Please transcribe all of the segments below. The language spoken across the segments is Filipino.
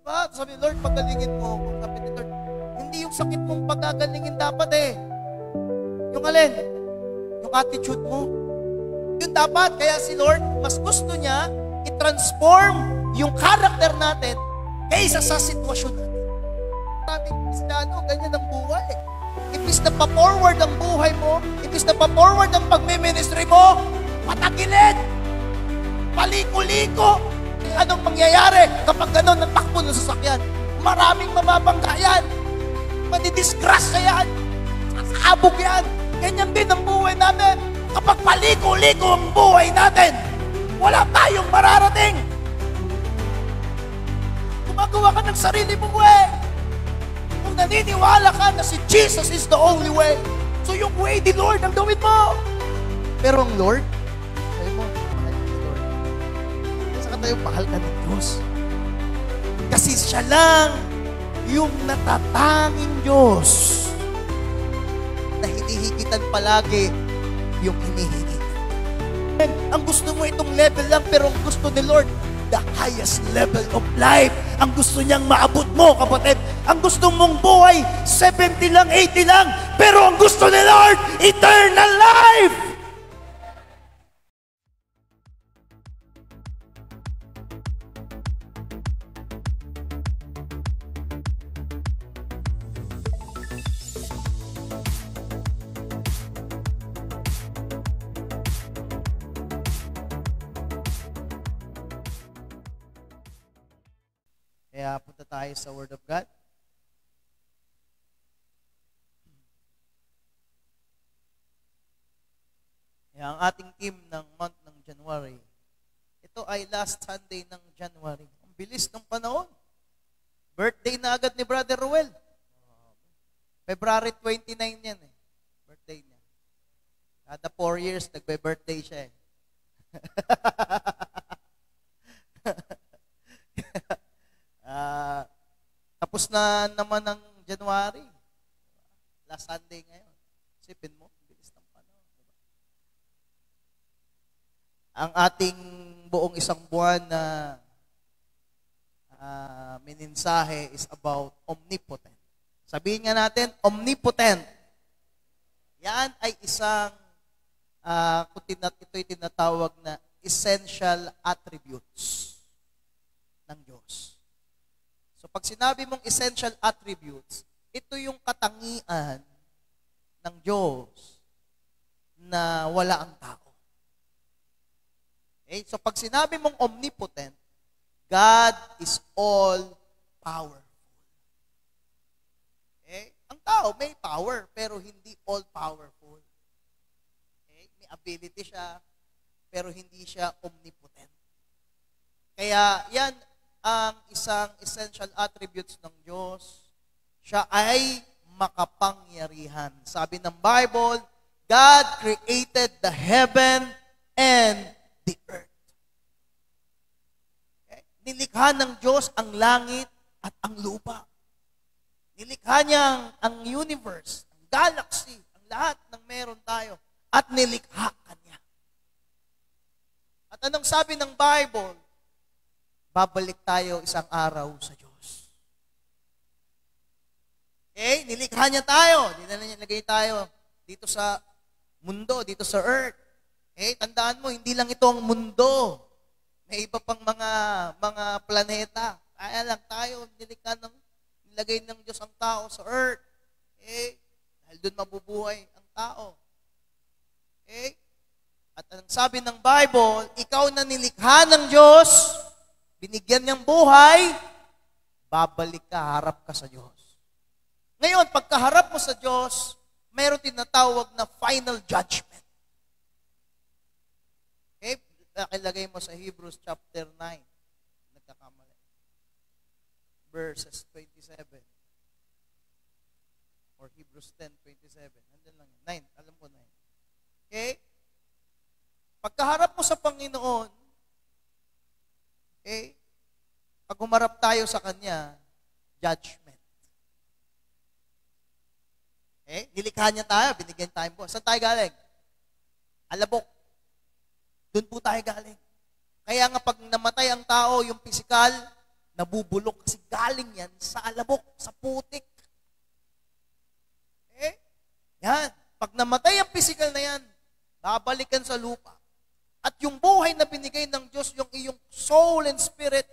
ba? Sabi ni Lord, pagalingin mo ako. Sabi ni Lord, hindi yung sakit mong pagagalingin dapat eh. Yung alin? Yung attitude mo. Yun dapat. Kaya si Lord, mas gusto niya i-transform yung character natin kaysa sa sitwasyon natin. Maraming Kristiyano, ganyan ang buhay. Ibis na pa-forward ang buhay mo, ibis na pa-forward ang pagme-ministry mo, patagilid, paliko-liko. Anong mangyayari kapag gano'n ang takbo ng sasakyan? Maraming mababangga yan. Madidisgrasya yan. Sasabog yan. Ganyan din ang buhay natin. Kapag paliko-liko ang buhay natin, wala tayong mararating. Gumagawa ka ng sarili mong way. Kung naniniwala ka na si Jesus is the only way, so yung way ni Lord ang gawin mo. Pero ang Lord, sabi mo, mahal ka ni Lord. Saka tayo, mahal ka ng Diyos. Kasi siya lang yung natatanging Diyos na hinihigitan palagi yung hinihigitan. And ang gusto mo itong level lang, pero ang gusto ni Lord, the highest level of life. Ang gusto niyang maabot mo, kapatid. Ang gusto mong buhay, 70 lang, 80 lang. Pero ang gusto ni Lord, eternal life. Kaya punta tayo sa Word of God. Kaya ang ating theme ng month ng January, ito ay last Sunday ng January. Ang bilis ng panahon. Birthday na agad ni Brother Ruel. February 29 yan eh. Birthday niya. Kada 4 years, nagbe-birthday siya eh. Tapos na naman ang January. Last Sunday ngayon. Isipin mo, bilis ng panahon. Diba? Ang ating buong isang buwan na mininsahe is about omnipotent. Sabihin nga natin, omnipotent. Yan ay isang, ito'y tinatawag na essential attributes ng Diyos. So pag sinabi mong essential attributes, ito yung katangian ng Diyos na wala ang tao. Okay? So pag sinabi mong omnipotent, God is all powerful. Okay? Ang tao may power, pero hindi all powerful. Okay? May ability siya, pero hindi siya omnipotent. Kaya yan ang isang essential attributes ng Diyos. Siya ay makapangyarihan. Sabi ng Bible, God created the heaven and the earth. Okay? Nilikha ng Diyos ang langit at ang lupa. Nilikha niya ang universe, ang galaxy, ang lahat ng meron tayo. At nilikha ka niya. At anong sabi ng Bible? Babalik tayo isang araw sa Diyos. Okay? Nilikha niya tayo. Nilagay tayo dito sa mundo, dito sa earth. Okay? Tandaan mo, hindi lang ito ang mundo. May iba pang mga planeta. Kaya lang tayo, nilagay ng Diyos ang tao sa earth. Okay? Dahil doon mabubuhay ang tao. Okay? At ang sabi ng Bible, ikaw na nilikha ng Diyos, binigyan niyang buhay, babalik ka, harap ka sa Diyos. Ngayon, pagkaharap mo sa Diyos, mayroon tinatawag na final judgment. Okay? Ilagay mo sa Hebrews chapter 9. Nagkakamali. Verses 27. Or Hebrews 10:27. Nandun lang yun. 9. Alam ko 9. Okay? Pagkaharap mo sa Panginoon, okay, pag humarap tayo sa Kanya, judgment. Okay? Nilikha niya tayo, binigyan tayo po. Saan tayo galing? Alabok. Doon po tayo galing. Kaya nga pag namatay ang tao, yung physical, Nabubulok kasi galing yan sa alabok, sa putik. Yan. Pag namatay ang physical na yan, babalikan sa lupa. At yung buhay na binigay ng Diyos, yung iyong soul and spirit,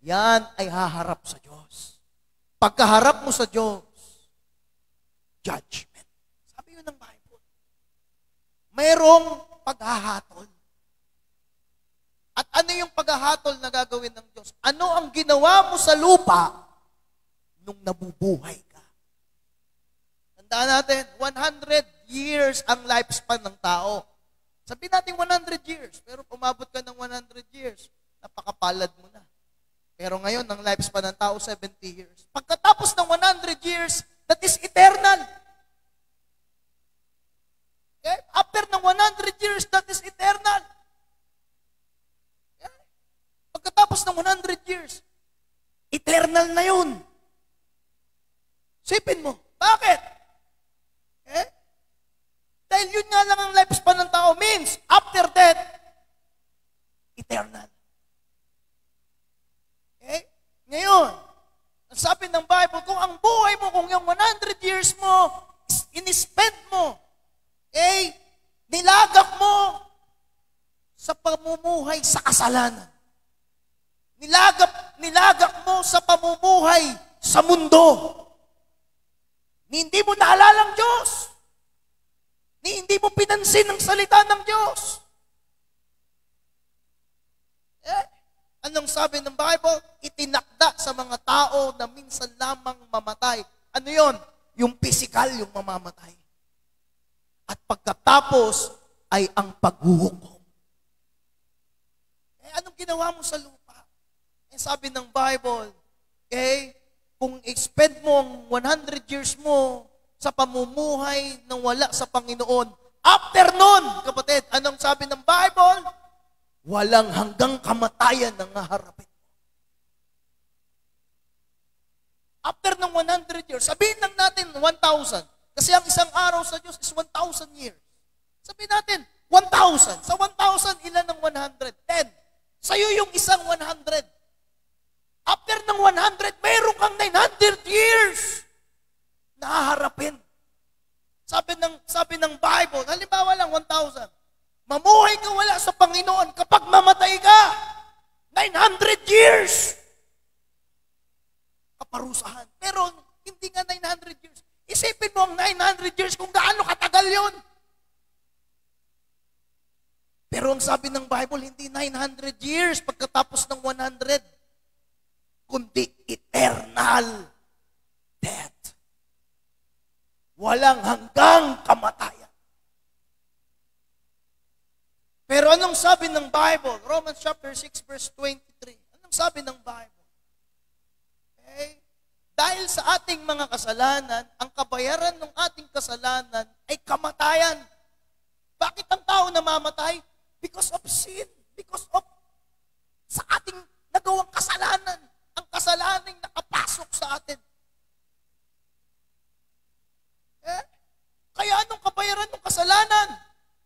yan ay haharap sa Diyos. Pagkaharap mo sa Diyos, judgment. Sabi yun ng Bible. Mayroong paghahatol. At ano yung paghahatol na gagawin ng Diyos? Ano ang ginawa mo sa lupa nung nabubuhay ka? Tandaan natin, 100 years ang lifespan ng tao. Sabihin natin 100 years, pero umabot ka ng 100 years, napakapalad mo na. Pero ngayon, ang lifespan ng tao, 70 years. Pagkatapos ng 100 years, that is eternal. Okay? After ng 100 years, that is eternal. Okay? Pagkatapos ng 100 years, eternal na yun. Sipin mo, bakit? Okay? Dahil yun nga lang ang lifespan ng tao means, after death, eternal. Okay? Ngayon, ang sabi ng Bible, kung ang buhay mo, kung yung 100 years mo, in-spend mo, okay, nilagak mo sa pamumuhay sa kasalanan. Nilagak mo sa pamumuhay sa mundo. Hindi mo naalala ang Diyos. Hindi mo pinansin ang salita ng Diyos. Anong sabi ng Bible? Itinakda sa mga tao na minsan lamang mamatay. Ano yon? Yung physical, yung mamamatay. At pagkatapos ay ang paghuhukom. Anong ginawa mo sa lupa? Sabi ng Bible, okay, kung expend mo ang 100 years mo sa pamumuhay ng wala sa Panginoon, after nun, kapatid, anong sabi ng Bible? Walang hanggang kamatayan ang haharapin mo. After ng 100 years, sabihin lang natin 1,000. Kasi ang isang araw sa Diyos is 1,000 years. Sabihin natin, 1,000. Sa 1,000, ilan ng 100? 10. Sa'yo yung isang 100. After ng 100, mayroon kang 900 years na haharapin. Sabi ng Bible, halimbawa lang 1,000. Mamuhay ka wala sa Panginoon kapag mamatay ka. 900 years. Kaparusahan. Pero hindi nga 900 years. Isipin mo ang 900 years kung gaano katagal yon. Pero ang sabi ng Bible, hindi 900 years pagkatapos ng 100, kundi eternal death. Walang hanggang kamatayan. Pero anong sabi ng Bible? Romans chapter 6 verse 23. Anong sabi ng Bible? Okay? Dahil sa ating mga kasalanan, ang kabayaran ng ating kasalanan ay kamatayan. Bakit ang tao namamatay? Because of sin. Because of sa ating nagawang kasalanan. Ang kasalanan nakapasok sa atin. Kaya anong kabayaran ng kasalanan?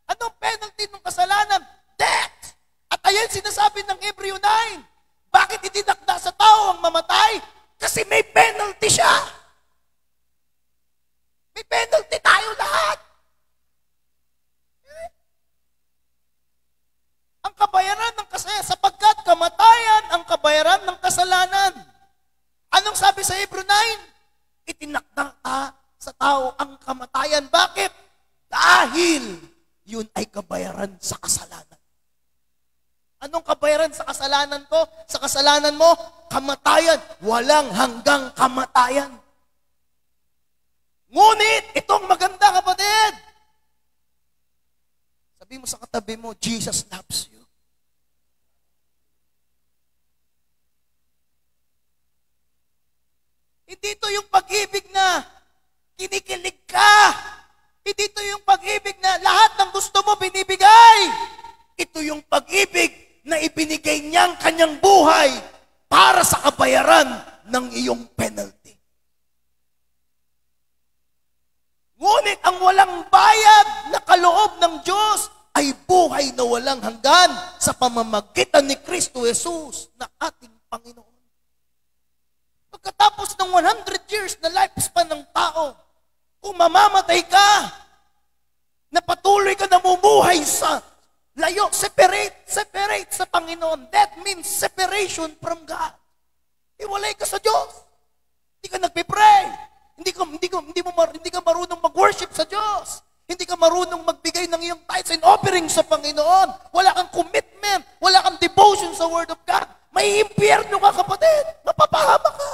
Anong penalty ng kasalanan? Death! At ayan sinasabi ng Hebreo 9. Bakit itinakda sa tao ang mamatay? Kasi may penalty siya. May penalty tayo lahat. Ang kabayaran ng kasalanan, sapagkat kamatayan ang kabayaran ng kasalanan. Anong sabi sa Hebreo 9? Itinakda sa tao ang kamatayan. Bakit? Dahil yun ay kabayaran sa kasalanan. Anong kabayaran sa kasalanan ko? Sa kasalanan mo, kamatayan. Walang hanggang kamatayan. Ngunit, itong maganda, kapatid. Sabi mo sa katabi mo, Jesus loves you. Hindi ito yung pag-ibig na kinikilig ka. Hindi ito yung pag-ibig na lahat ng gusto mo binibigay. Ito yung pag-ibig na ibinigay niyang kanyang buhay para sa kabayaran ng iyong penalty. Ngunit ang walang bayad na kaloob ng Diyos ay buhay na walang hanggan sa pamamagitan ni Kristo Jesus na ating Panginoon. 100 years na lifespan ng tao, kung mamamatay ka, na patuloy ka namumuhay sa layo, separate sa Panginoon. That means separation from God. Iwalay ka sa Diyos. Hindi ka nagpe-pray. Hindi ka marunong mag-worship sa Diyos. Hindi ka marunong magbigay ng iyong tithes and offering sa Panginoon. Wala kang commitment. Wala kang devotion sa Word of God. May impyerno ka, kapatid. Mapapahama ka.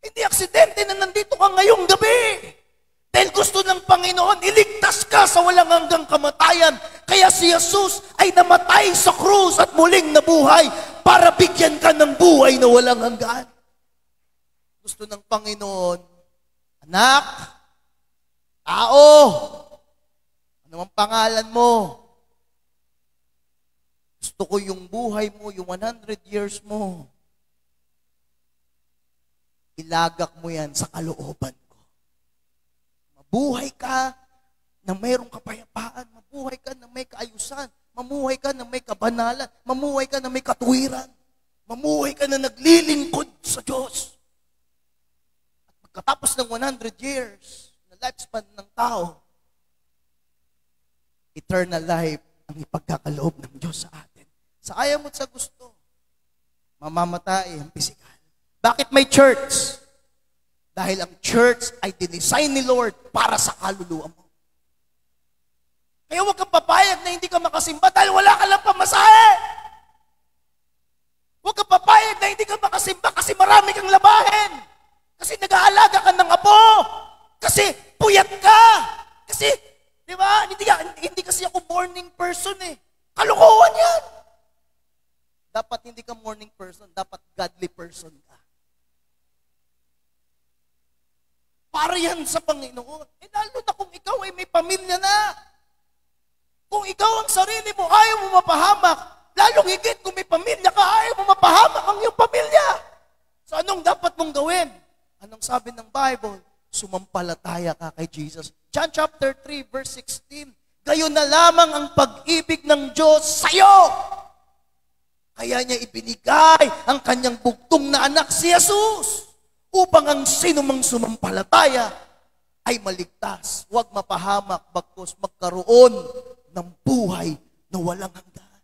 Hindi aksidente na nandito ka ngayong gabi. Dahil gusto ng Panginoon, iligtas ka sa walang hanggang kamatayan. Kaya si Jesus ay namatay sa krus at muling nabuhay para bigyan ka ng buhay na walang hanggan. Gusto ng Panginoon, anak, tao, ano ang pangalan mo? Gusto ko yung buhay mo, yung 100 years mo. Ilagak mo yan sa kalooban. Mabuhay ka na mayroong kapayapaan. Mabuhay ka na may kaayusan. Mamuhay ka na may kabanalan. Mamuhay ka na may katuwiran. Mamuhay ka na naglilingkod sa Diyos. At pagkatapos ng 100 years na lifespan ng tao, eternal life ang ipagkakaloob ng Diyos sa atin. Sa ayaw mo't sa gusto, mamamatay ang pisikal. Bakit may church? Dahil ang church ay dinesign ni Lord para sa kaluluwa mo. Kaya huwag kang papayag na hindi ka makasimba dahil wala ka lang pamasahe. Huwag kang papayag na hindi ka makasimba kasi marami kang labahin. Kasi nag-aalaga ka ng apo. Kasi puyat ka. Kasi, di ba, hindi kasi ako morning person eh. Kalokohan yan. Dapat hindi ka morning person, dapat godly person ka. Para yan sa Panginoon. Eh lalo na kung ikaw ay may pamilya na. Kung ikaw ang sarili mo, ayaw mo mapahamak. Lalong higit kung may pamilya ka, ayaw mo mapahamak ang iyong pamilya. So anong dapat mong gawin? Anong sabi ng Bible? Sumampalataya ka kay Jesus. John chapter 3 verse 16. Gayon na lamang ang pag-ibig ng Diyos sa'yo. Kaya niya ibinigay ang kanyang bugtong na anak si Jesus. Upang ang sinumang sumampalataya ay maligtas, huwag mapahamak, bagkus magkaroon ng buhay na walang hanggan.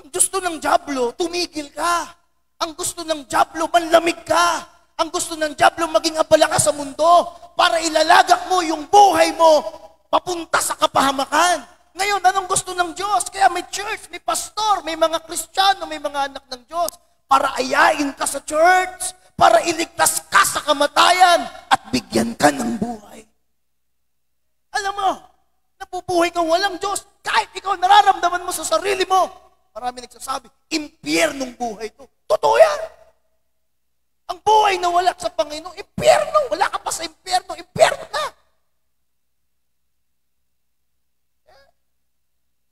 Ang gusto ng dyablo, tumigil ka. Ang gusto ng dyablo, manlamig ka. Ang gusto ng dyablo, maging abala ka sa mundo para ilalagak mo yung buhay mo papunta sa kapahamakan. Ngayon, anong gusto ng Diyos? Kaya may church, may pastor, may mga Kristiyano, may mga anak ng Diyos para ayain ka sa church, para iligtas ka sa kamatayan at bigyan ka ng buhay. Alam mo, nabubuhay ka walang Diyos, kahit ikaw nararamdaman mo sa sarili mo. Marami nagsasabi, impyernong buhay to. Totoo yan. Ang buhay na wala sa Panginoon, impyerno. Wala ka pa sa impyerno, impyerno na.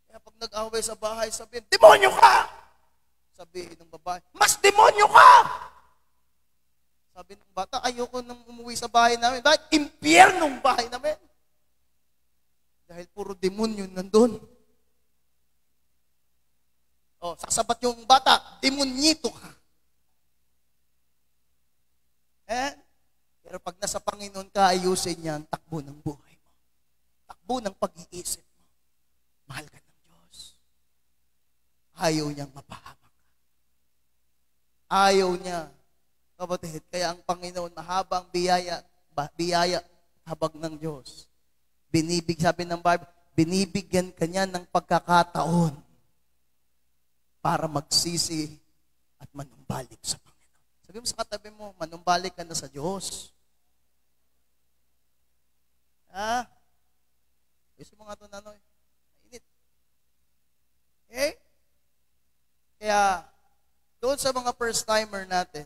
Kaya pag nag-away sa bahay, sabihin, demonyo ka! Sabihin ng babae, mas demonyo ka! Sabi ng bata, ayoko nang umuwi sa bahay namin. Bakit? Impyernong bahay namin. Dahil puro demonyo nandun. O, sasabat yung bata, demonyito ka. Pero pag nasa Panginoon ka, ayusin niya ang takbo ng buhay mo. Takbo ng pag-iisip mo. Mahal ka ng Diyos. Ayaw niyang mapahamak. Ayaw niya. Kapatid, kaya ang Panginoon mahabang biyaya habag ng Diyos. Sabi ng Bible, binibigyan ka niya ng pagkakataon para magsisi at manumbalik sa Panginoon. Sabi mo sa katabi mo, manumbalik ka na sa Diyos. Gusto mo nga ito, Nanoy? Mainit. Okay? Kaya, doon sa mga first-timer natin,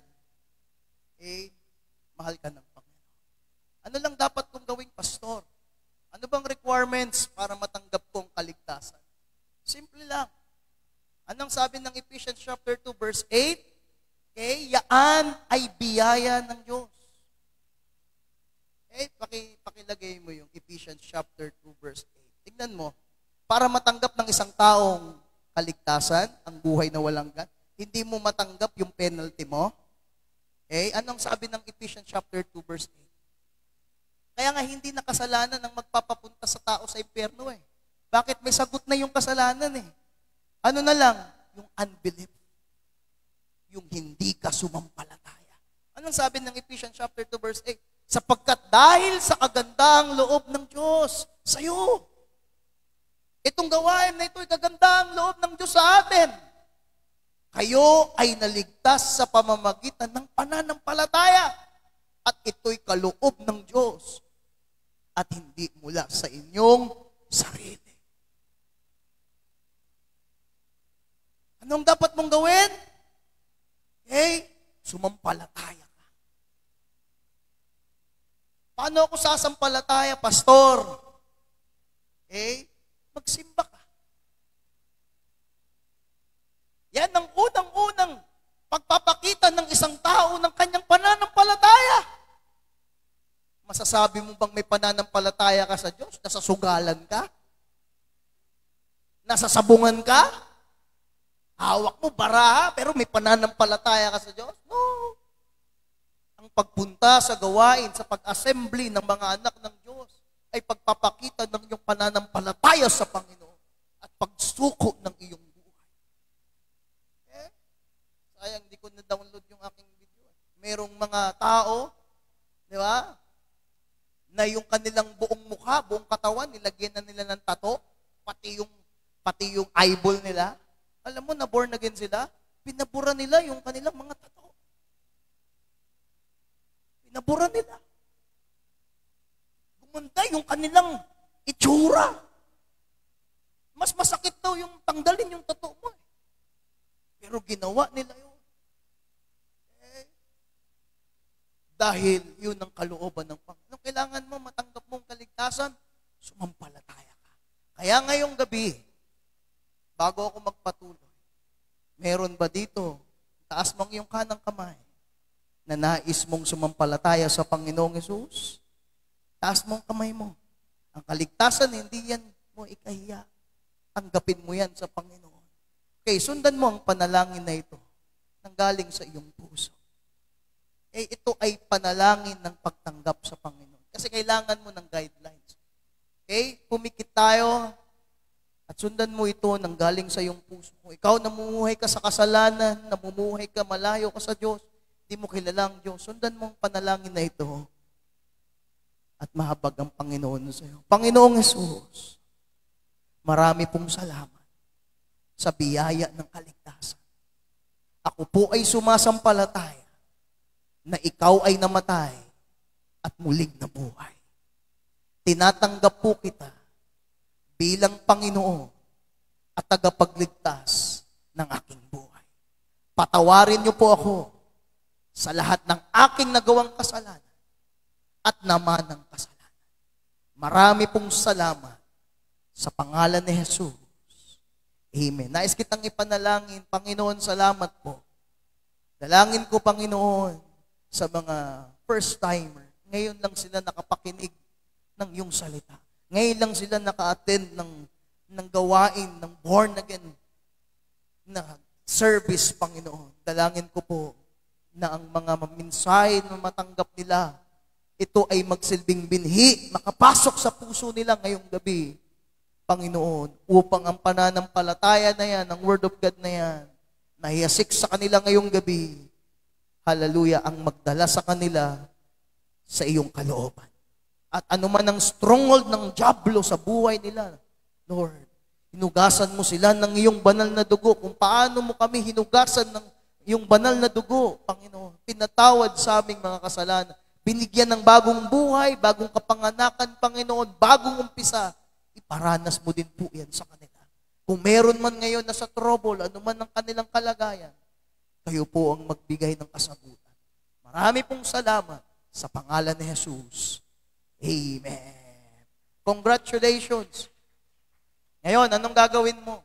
mahal ka ng Panginoon. Ano lang dapat kong gawing pastor? Ano bang requirements para matanggap kong kaligtasan? Simple lang. Anong sabi ng Ephesians chapter 2 verse 8? Yaan ay biyaya ng Diyos. Pakilagay mo yung Ephesians chapter 2 verse 8. Tignan mo, para matanggap ng isang taong kaligtasan, ang buhay na walang hanggan, hindi mo matanggap yung penalty mo? Okay? Anong sabi ng Ephesians chapter 2 verse 8? Kaya nga hindi na kasalanan ang magpapapunta sa tao sa impyerno eh. Bakit? May sagot na yung kasalanan eh. Ano na lang? Yung unbelief. Yung hindi ka sumampalataya. Anong sabi ng Ephesians chapter 2 verse 8? Sapagkat dahil sa kagandang loob ng Diyos sa'yo. Itong gawain na ito ay kagandang loob ng Diyos sa atin. Kayo ay naligtas sa pamamagitan ng pananampalataya. At ito'y kaloob ng Diyos. At hindi mula sa inyong sarili. Anong dapat mong gawin? Okay? Sumampalataya ka. Paano ako sasampalataya, pastor? Okay? Magsimba ka. Yan ang unang-unang pagpapakita ng isang tao ng kanyang pananampalataya. Masasabi mo bang may pananampalataya ka sa Diyos? Nasasugalan ka? Nasasabungan ka? Hawak mo, baraha, pero may pananampalataya ka sa Diyos? No. Ang pagpunta sa gawain, sa pag-assembly ng mga anak ng Diyos, ay pagpapakita ng iyong pananampalataya sa Panginoon at pagsuko ng iyong buhay. Sayang, hindi ko na-download yung aking video. Merong mga tao, di ba, na yung kanilang buong mukha, buong katawan, nilagyan na nila ng tato, pati yung eyeball nila. Alam mo, na born again sila, pinabura nila yung kanilang mga tato. Pinabura nila. Gumanda yung kanilang itsura. Mas masakit daw yung tanggalin yung tato mo. Pero ginawa nila yun. Dahil yun ang kalooban ng Panginoon. Nung kailangan mo matanggap mong kaligtasan, sumampalataya ka. Kaya ngayong gabi, bago ako magpatuloy, meron ba dito, taas mong iyong kanang kamay, na nais mong sumampalataya sa Panginoong Hesus? Taas mong kamay mo. Ang kaligtasan, hindi yan mo ikahiya. Tanggapin mo yan sa Panginoon. Okay, sundan mo ang panalangin na ito, nanggaling sa iyong puso. Ito ay panalangin ng pagtanggap sa Panginoon. Kasi kailangan mo ng guidelines. Okay? Pumikit tayo at sundan mo ito nang galing sa iyong puso. Kung ikaw namumuhay ka sa kasalanan, namumuhay ka, malayo ka sa Diyos, hindi mo kilala ang Diyos, sundan mo ang panalangin na ito at mahabag ang Panginoon sa iyo. Panginoong Hesus, marami pong salamat sa biyaya ng kaligtasan. Ako po ay sumasampalataya na ikaw ay namatay at muling nabuhay. Tinatanggap po kita bilang Panginoon at tagapagligtas ng aking buhay. Patawarin niyo po ako sa lahat ng aking nagawang kasalanan at namanang kasalanan. Marami pong salamat sa pangalan ni Jesus. Amen. Nais kitang ipanalangin, Panginoon, salamat po. Dalangin ko, Panginoon, sa mga first-timer. Ngayon lang sila nakapakinig ng iyong salita. Ngayon lang sila naka-attend ng gawain, ng born again na service, Panginoon. Dalangin ko po na ang mga mensahe na matanggap nila, ito ay magsilbing binhi, makapasok sa puso nila ngayong gabi, Panginoon, upang ang pananampalataya na yan, ang Word of God na yan, nahiyasik sa kanila ngayong gabi, hallelujah, ang magdala sa kanila sa iyong kalooban. At anuman ang stronghold ng dyablo sa buhay nila, Lord, hinugasan mo sila ng iyong banal na dugo. Kung paano mo kami hinugasan ng iyong banal na dugo, Panginoon, pinatawad sa aming mga kasalanan. Binigyan ng bagong buhay, bagong kapanganakan, Panginoon, bagong umpisa. Iparanas mo din po yan sa kanila. Kung meron man ngayon na sa trouble, anuman ang kanilang kalagayan, kayo po ang magbigay ng kasagutan. Marami pong salamat sa pangalan ni Jesus. Amen. Congratulations. Ngayon, anong gagawin mo?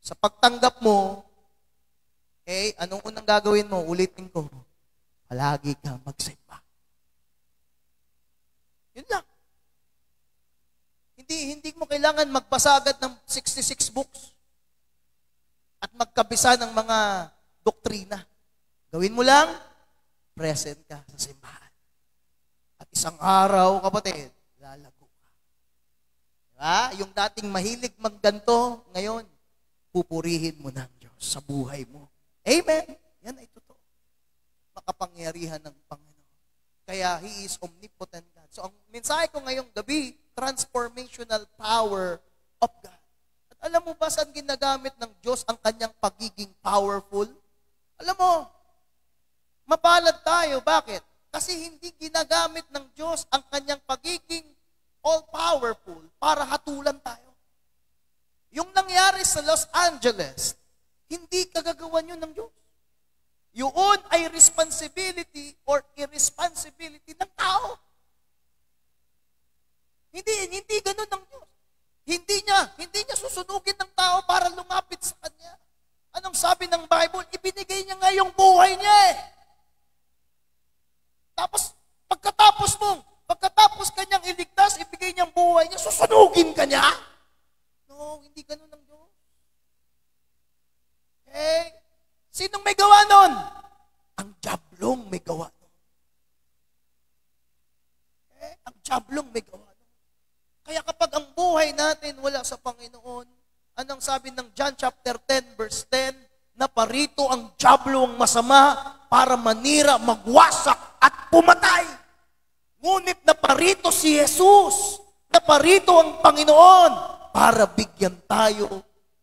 Sa pagtanggap mo, anong unang gagawin mo? Ulitin ko, palagi ka magsimba. Yun lang. Hindi mo kailangan magbasa agad ng 66 books. at magkabisa ng mga doktrina. Gawin mo lang, present ka sa simbahan. At isang araw, kapatid, lalago ka. Diba? Yung dating mahilig magganto, ngayon, pupurihin mo ng Diyos sa buhay mo. Amen? Yan ay totoo. Makapangyarihan ng Panginoon. Kaya He is omnipotent God. So, ang mensahe ko ngayong gabi, transformational power of God. At alam mo ba saan ginagamit ng Diyos ang kanyang pagiging powerful? Alam mo, mapalad tayo. Bakit? Kasi hindi ginagamit ng Diyos ang kanyang pagiging all-powerful para hatulan tayo. Yung nangyari sa Los Angeles, hindi kagagawan yun ng Diyos. Yun ay responsibility or irresponsibility ng tao. Hindi ganun ng Diyos. Hindi niya susunugin ng tao para lumapit sa Kanya. Anong sabi ng Bible? Ibinigay niya nga yung buhay niya eh. Tapos, pagkatapos Kanyang iligtas, ibigay niyang buhay niya, susunugin ka niya? No, hindi ganun ng Diyos. Okay? Sinong may gawa nun? Ang diablong may gawa nun. Okay? Ang diablong may gawa nun. Kaya kapag ang buhay natin wala sa Panginoon, anong sabi ng John chapter 10 verse 10, naparito ang diablo ang masama para manira, magwasak at pumatay. Ngunit naparito si Jesus, naparito ang Panginoon para bigyan tayo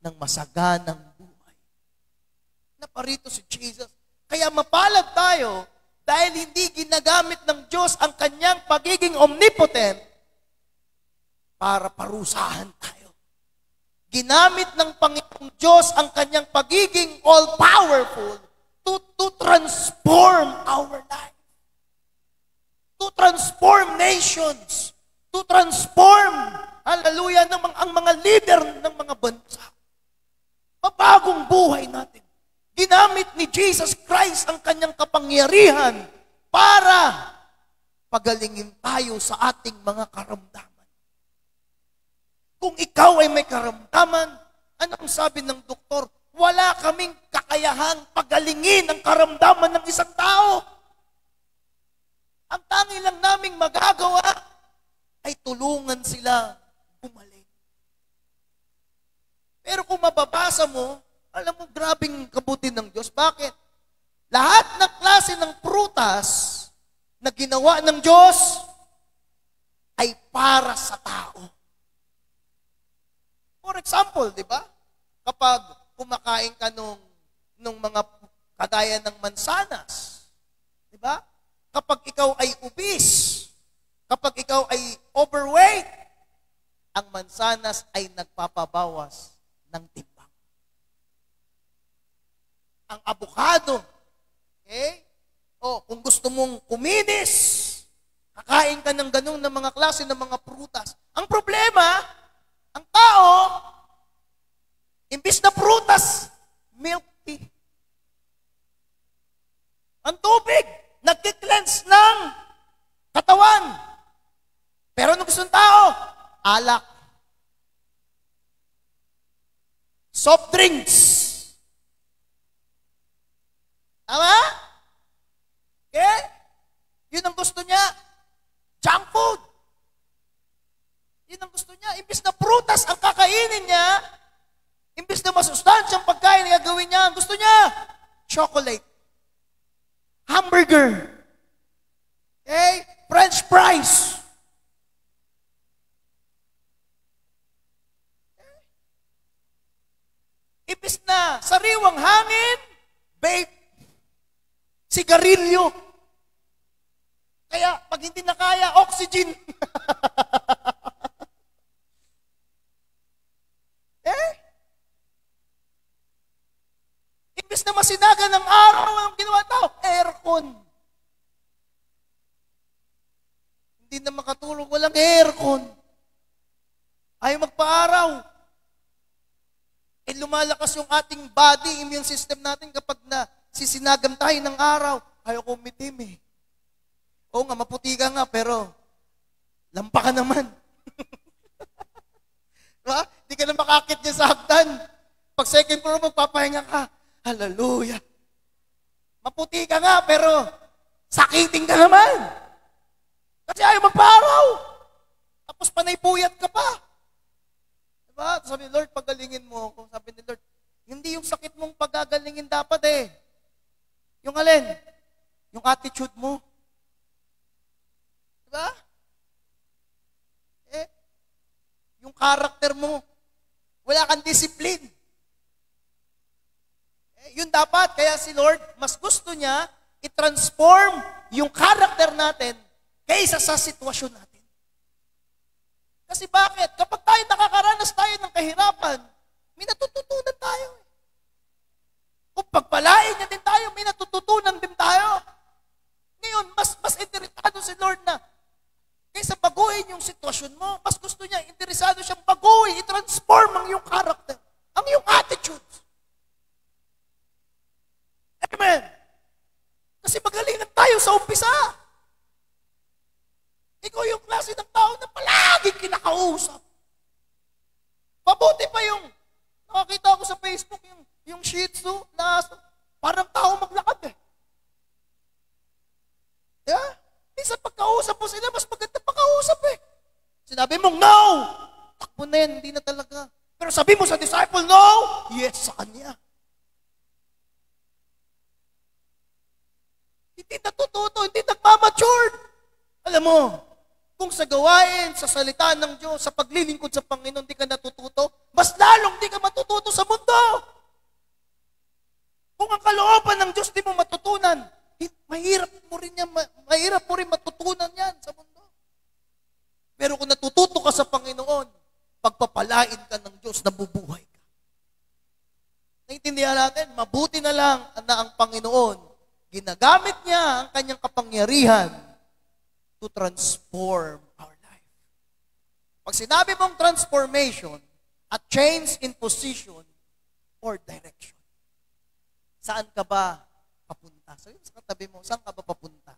ng masaganang buhay. Naparito si Jesus. Kaya mapalad tayo dahil hindi ginagamit ng Diyos ang kanyang pagiging omnipotent para parusahan tayo. Ginamit ng Panginoong Diyos ang kanyang pagiging all-powerful to transform our life. To transform nations. To transform, hallelujah, ang mga leader ng mga bansa. Mabagong buhay natin. Ginamit ni Jesus Christ ang kanyang kapangyarihan para pagalingin tayo sa ating mga karamdaman. Kung ikaw ay may karamdaman, anong sabi ng doktor? Wala kaming kakayahang pagalingin ang karamdaman ng isang tao. Ang tangi lang naming magagawa ay tulungan sila gumaling. Pero kung mababasa mo, alam mo, grabing kabuti ng Diyos. Bakit? Lahat ng klase ng prutas na ginawa ng Diyos ay para sa tao. For example, di ba? Kapag kumakain ka nung mga kagaya ng mansanas, di ba? Kapag ikaw ay obese, kapag ikaw ay overweight, ang mansanas ay nagpapabawas ng timbang. Ang abukado, okay? O kung gusto mong kuminis, kakain ka ng ganun ng mga klase ng mga prutas. Ang problema, ang tao, imbis na prutas, milk tea. Ang tubig, nagki-cleanse ng katawan. Pero ano gusto ng tao? Alak. Soft drinks. Tama? Okay? Yun ang gusto niya. Junk food. Yun ang gusto niya. Imbis na prutas ang kakainin niya, imbis na masustansyang pagkain na gagawin niya, ang gusto niya, chocolate. Hamburger. Okay? French fries. Okay? Imbis na sariwang hangin, vape. Sigarilyo. Kaya, pag hindi na kaya, oxygen. Imbis na masinaga ng araw ang ginawa tao, aircon. Hindi na makatulog, walang aircon. Ayaw magpa-araw. Lumalakas yung ating body, immune system natin kapag na sisinagam tayo ng araw. Ayaw ko umitim eh. Oo nga, maputi ka nga, pero lampa ka naman. Diba? Hindi ka na makakit niya sa hagdan. Pag second floor, magpapahinga ka. Hallelujah. Maputi ka nga, pero sakitin ka naman. Kasi ayaw magpa-araw. Tapos panay puyat ka pa. Diba? Sabi ni Lord, pagalingin mo ako. Sabi ni Lord, hindi yung sakit mong pagagalingin dapat eh. Yung alin? Yung attitude mo. Diba? Yung karakter mo. Wala kang discipline. Yun dapat. Kaya si Lord, mas gusto niya i-transform yung karakter natin kaysa sa sitwasyon natin. Kasi bakit? Kapag tayo nakakaranas tayo ng kahirapan, may natututunan tayo. Kung pagpalain niya din tayo, may natututunan din tayo. Ngayon, mas interesado si Lord na kaysa baguhin yung sitwasyon mo, mas gusto niya, interesado siyang baguhin, i-transform ang iyong character, ang iyong attitude. Amen. Kasi magalingan tayo sa umpisa. Ikaw yung klase ng tao na palaging kinakausap. Mabuti pa yung, nakakita ko sa Facebook, yung Shih Tzu na parang tao maglakad eh. Yeah? Minsan pagkausap mo sila, mas maganda pagkausap eh. Sinabi mong no! Takbo na yan, hindi na talaga. Pero sabi mo sa disciple, no! Yes, sa kanya. Hindi natututo, hindi nagmamature. Alam mo, kung sa gawain, sa salita ng Diyos, sa paglilingkod sa Panginoon, hindi ka natututo, mas lalong hindi ka matututo sa mundo. Kung ang kalooban ng Diyos di mo matutunan, mahirap mo rin matutunan yan sa mundo. Pero kung natututo ka sa Panginoon, pagpapalain ka ng Diyos, nabubuhay ka. Naintindihan natin, mabuti na lang na ang Panginoon, ginagamit niya ang kanyang kapangyarihan to transform our life. Pag sinabi mong transformation, a change in position or direction, saan ka ba papunta? So yun sa katabi mo, saan ka ba papunta?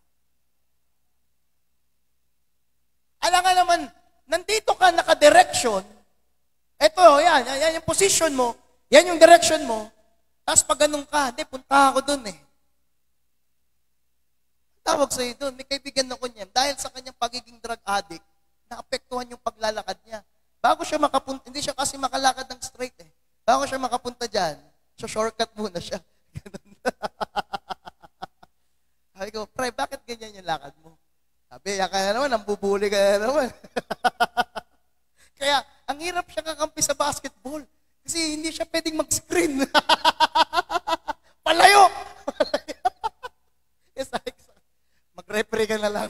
Alam nga naman, nandito ka naka-direction, eto, yan yung position mo, yan yung direction mo, tapos pag ganun ka, hindi, punta ako dun eh. Tawag sa'yo dun, may kaibigan ako niyan, dahil sa kanyang pagiging drug addict, naapektuhan yung paglalakad niya. Bago siya makapunta, hindi siya kasi makalakad ng straight eh. Bago siya makapunta dyan, so shortcut muna siya. Ganun. Sabi ko, pre, bakit ganyan yung lakad mo? Sabi, yan ka na naman, nambubuli ka na naman. Kaya, ang hirap siya kakampi sa basketball. Kasi hindi siya pwedeng mag-screen. Palayo! Yes, mag-referee ka na lang.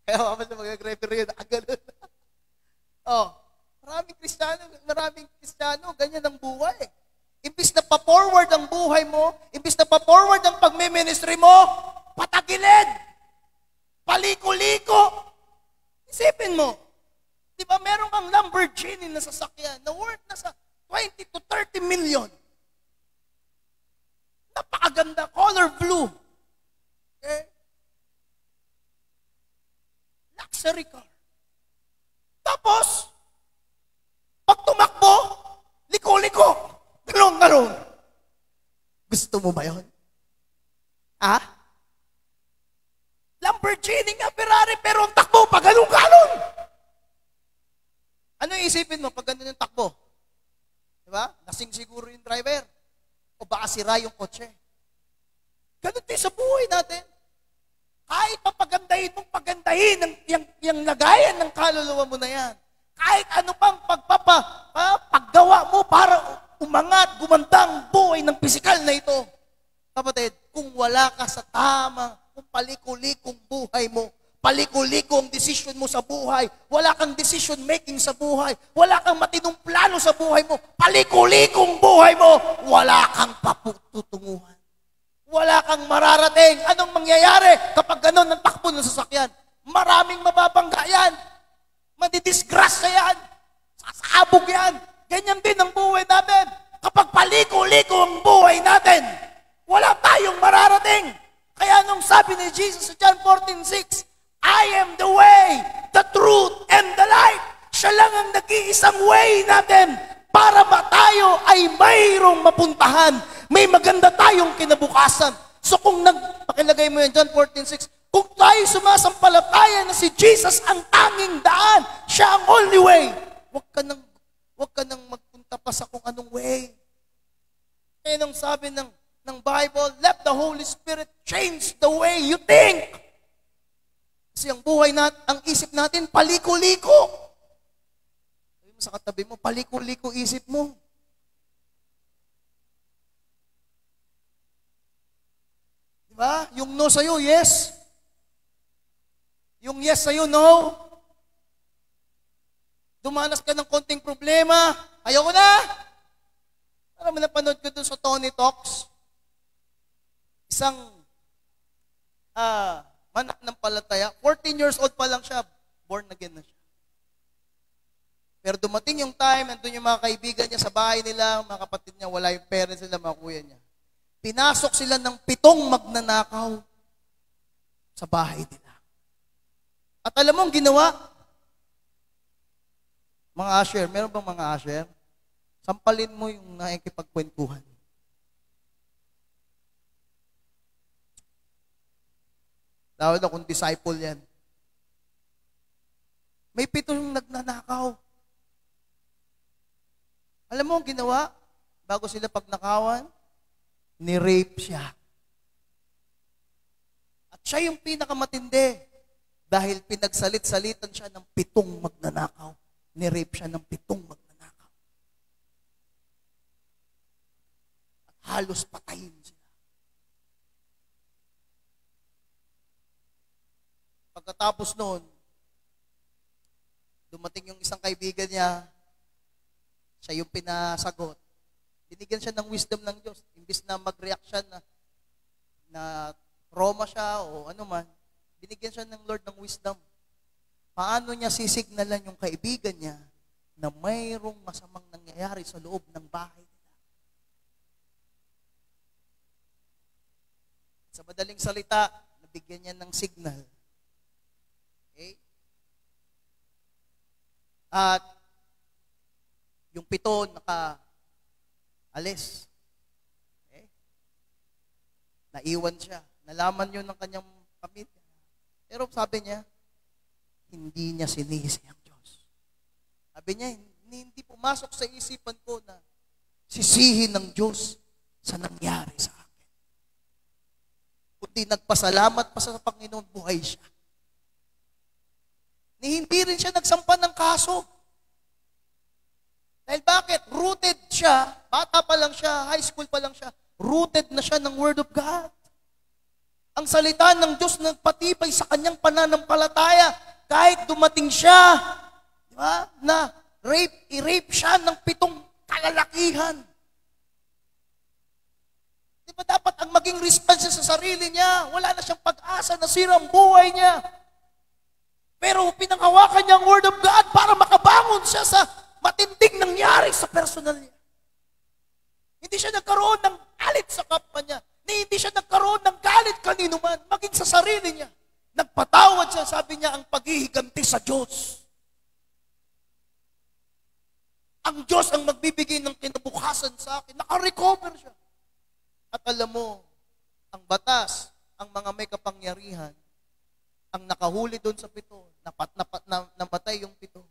Kaya kapag siya mag-referee, nakaganon. Maraming Kristiyano, ganyan ang buhay. Imbis na pa-forward ang buhay mo, imbis na pa-forward ang pagme-ministry mo, patagilid! Paliko-liko! Isipin mo, di ba meron kang Lamborghini na sasakyan na worth na sa 20 to 30 million. Napakaganda, color blue. Okay? Luxury car. Tapos, pag tumakbo, liko-liko. Galong-galong. Gusto mo ba yun? Ha? Lamborghini nga, Ferrari, pero ang takbo pa, galong-galong. Ano iisipin mo pag ganun yung takbo? Diba? Lasing siguro yung driver. O baka sira yung kotse. Ganun din sa buhay natin. Kahit papagandahin mong yung lagayan ng kaluluwa mo na yan. Kahit ano pang paggawa mo para umangat, gumandang buhay ng pisikal na ito. Kapatid, kung wala ka sa tamang, kung paliko-likong buhay mo, paliko-liko ang decision mo sa buhay, wala kang decision making sa buhay, wala kang matinong plano sa buhay mo, paliko-likong buhay mo, wala kang papututunguhan. Wala kang mararating. Anong mangyayari kapag ganon ang takbo ng sasakyan? Maraming mababangga yan. Madidisgrasya yan. Sasabog yan. Ganyan din ang buhay natin. Kapag paliko-liko ang buhay natin, wala tayong mararating. Kaya nung sabi ni Jesus sa John 14:6, I am the way, the truth, and the life. Siya lang ang nag-iisang way natin para ba tayo ay mayroong mapuntahan, may maganda tayong kinabukasan. So kung pakilagay mo yan, John 14:6, kung tayo sumasampalataya na si Jesus ang tanging daan, siya ang only way, huwag ka nang magpunta pa sa kung anong way. Kaya nung sabi ng Bible, let the Holy Spirit change the way you think. Kasi ang buhay ang isip natin, paliko-liko. Sa katabi mo, paliko-liko isip mo. Diba? Yung no sa'yo, yes. Yung yes sa'yo, no. Dumanas ka ng konting problema, ayoko na. Parang napanood ko dun sa Tony Talks. Isang mananampalataya, 14 years old pa lang siya, born again na siya. Pero dumating yung time, nandun yung mga kaibigan niya sa bahay nila, mga kapatid niya, wala yung parents nila, mga kuya niya. Pinasok sila ng 7 magnanakaw sa bahay nila. At alam mo ang ginawa? Mga usher, meron bang mga usher? Sampalin mo yung nakikipagkwentuhan. Lalo na kung disciple yan. May 7 yung nagnanakaw. Alam mo ang ginawa? Bago sila pagnakawan, ni-rape siya. At siya yung pinakamatindi. Dahil pinagsalit-salitan siya ng 7 magnanakaw. Ni-rape siya ng 7 magnanakaw. At halos patayin sila. Pagkatapos noon, dumating yung isang kaibigan niya, siya yung pinasagot. Binigyan siya ng wisdom ng Diyos. Imbis na mag-react siya na trauma siya o ano man, binigyan siya ng Lord ng wisdom. Paano niya sisignalan yung kaibigan niya na mayroong masamang nangyayari sa loob ng bahay nila? Sa madaling salita, nabigyan niya ng signal. Okay? At yung 7 naka-alis. Okay? Naiwan siya. Nalaman yun ng kanyang pamilya. Pero sabi niya, hindi niya sinisi ang Diyos. Sabi niya, hindi pumasok sa isipan ko na sisihin ng Diyos sa nangyari sa akin. Kundi nagpasalamat pa sa Panginoon, buhay siya. Hindi rin siya nagsampa ng kaso. Dahil bakit? Rooted siya, bata pa lang siya, high school pa lang siya, rooted na siya ng Word of God. Ang salita ng Diyos nagpatibay sa kanyang pananampalataya. Kahit dumating siya, di ba, na i-rape siya ng 7 kalalakihan. Di ba dapat ang maging response sa sarili niya? Wala na siyang pag-asa, nasira ang buhay niya. Pero pinanghawakan niya ang Word of God para makabangon siya sa matinding nangyari sa personal niya. Hindi siya nagkaroon ng galit sa kapwa niya. Hindi siya nagkaroon ng galit kanino man, maging sa sarili niya. Nagpatawad siya, sabi niya, ang paghihiganti sa Diyos. Ang Diyos ang magbibigay ng kinabukasan sa akin. Naka-recover siya. At alam mo, ang batas, ang mga may kapangyarihan, ang nakahuli doon sa 7, namatay yung 7.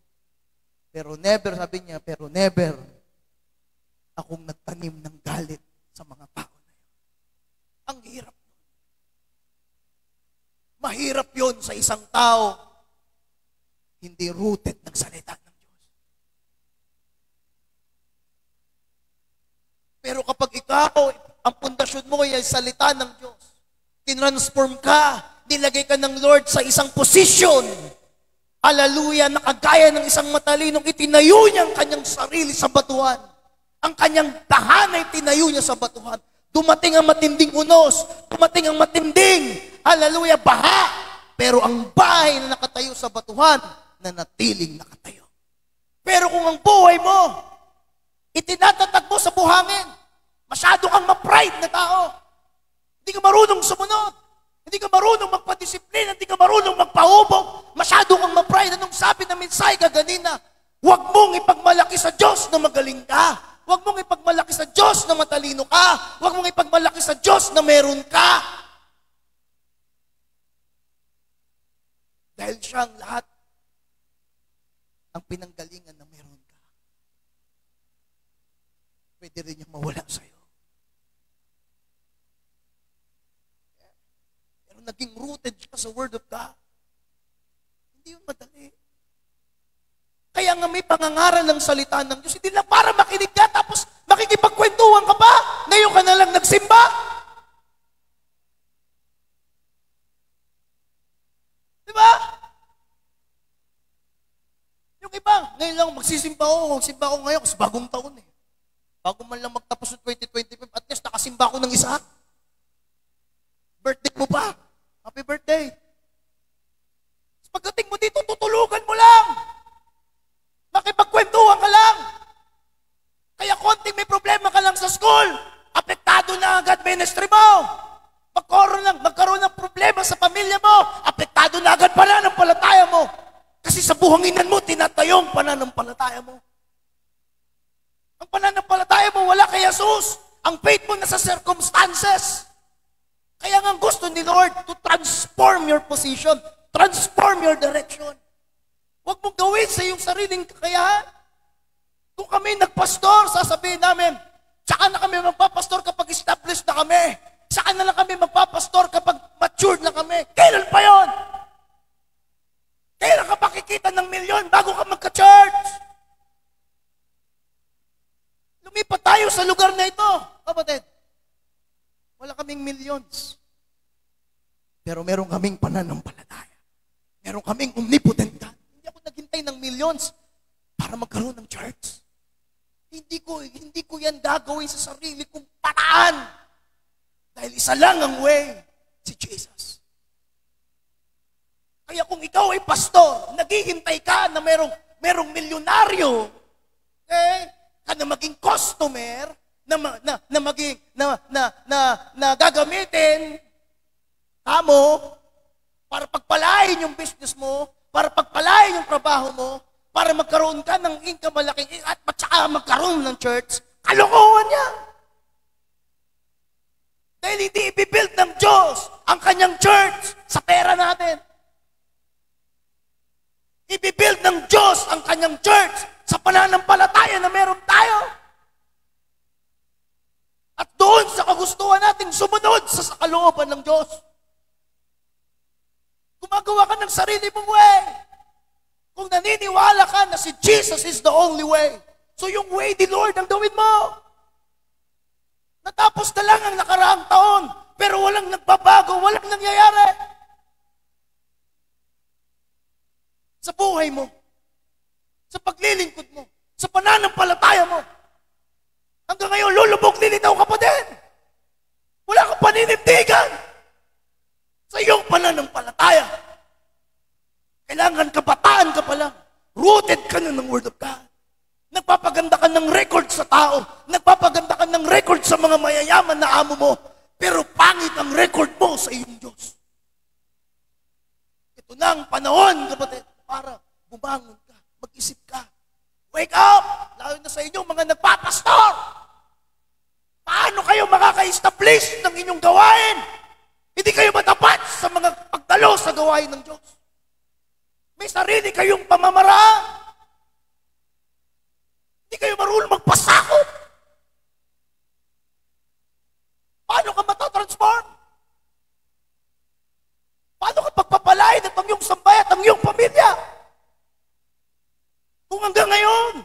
Pero never, sabi niya, pero never akong nagtanim ng galit sa mga tao na yun. Ang hirap. Mahirap yun sa isang tao hindi rooted ng salita ng Diyos. Pero kapag ikaw, ang pundasyon mo ay salita ng Diyos, tinransform ka, nilagay ka ng Lord sa isang posisyon, hallelujah, nakagaya ng isang matalinong itinayo niya ang kanyang sarili sa batuhan. Ang kanyang tahanay tinayo niya sa batuhan. Dumating ang matinding unos, dumating ang matinding, hallelujah, baha. Pero ang bahay na nakatayo sa batuhan, nanatiling nakatayo. Pero kung ang buhay mo, itinatatag mo sa buhangin, masyado kang ma-pride na tao. Hindi ka marunong sumunod. Hindi ka marunong magpadisiplina, hindi ka marunong magpahubog. Masyado kang ma-pride. Anong sabi ng mensahe kaganina? Huwag mong ipagmalaki sa Diyos na magaling ka. Huwag mong ipagmalaki sa Diyos na matalino ka. Huwag mong ipagmalaki sa Diyos na meron ka. Dahil siya ang lahat ang pinanggalingan na meron ka. Pwede rin niyang mawala sa'yo. Pero naging rooted siya sa Word of God. Hindi yun madali. Kaya nga may pangangaral ng salita ng Diyos, hindi lang para makinig ka, tapos makikipagkwentuhan ka pa. Ngayon ka na lang nagsimba. Di ba? Yung iba, ngayon lang magsisimba ako. Magsimba ako ngayon kasi bagong taon eh. Bago man lang magtapos ng 2025, at least nakasimba ako ng isa. Birthday mo pa. Happy birthday. Pagdating mo dito, tutulugan mo lang. Makipagkwentuhan ka lang. Kaya konting may problema ka lang sa school, apektado na agad ministry mo. Magkaroon ng problema sa pamilya mo, apektado na agad pananampalataya mo. Kasi sa buhanginan mo, tinatayong pananampalataya mo. Ang pananampalataya mo wala kay Jesus. Ang faith mo nasa circumstances. Kaya nga gusto ni Lord to transform your position, transform your direction. Huwag mong gawin sa iyong sariling kakayahan. Kung kami nagpastor, sasabihin namin, tsaka na kami magpapastor kapag established na kami. Tsaka na lang kami magpapastor kapag matured na kami. Kailan pa yon? Kailan ka makikita ng milyon bago ka magka-church? Lumipat tayo sa lugar na ito, kapatid. Wala kaming millions. Pero meron kaming pananampalataya. Meron kaming omnipotent God. Hindi ako naghintay ng millions para magkaroon ng church. Hindi ko yan gagawin sa sarili kong paraan. Dahil isa lang ang way, si Jesus. Kaya kung ikaw ay pastor, naghihintay ka na merong milyonaryo, okay, ka na maging customer, na gagamitin kamo para pagpalain yung business mo, para pagpalain yung trabaho mo, para magkaroon ka ng income malaking at saka magkaroon ng church, kalokohan niya. Dahil hindi ibibuild ng Diyos ang kanyang church sa pera natin. Ibibuild ng Diyos ang kanyang church sa pananampalataya na meron tayo. At doon sa kagustuhan natin sumunod sa kalooban ng Diyos. Gumagawa ka ng sarili mong way. Kung naniniwala ka na si Jesus is the only way, so yung way ni Lord ang gawin mo. Natapos na lang ang nakaraang taon, pero walang nagbabago, walang nangyayari. Sa buhay mo, sa paglilingkod mo, sa pananampalataya mo. Hanggang ngayon, lulubog lilitaw ka pa din. Wala kang paninindigan sa iyong pananampalataya. Kailangan kabataan ka pa lang. Rooted ka na ng Word of God. Nagpapaganda ka ng record sa tao. Nagpapaganda ka ng record sa mga mayayaman na amo mo. Pero pangit ang record mo sa iyong Diyos. Ito na ang panahon, kapatid, para bumangon ka, mag-isip ka. Wake up! Lalo na sa inyo, mga nagpapastor! Paano kayo makaka-establish ng inyong gawain? Hindi kayo matapat sa mga pagdalo sa gawain ng Diyos. May sarili kayong pamamaraan. Hindi kayo marunong magpasakop. Paano ka matatransform? Paano ka pagpapalain at ang iyong sambay at ang iyong pamilya? Kung hanggang ngayon,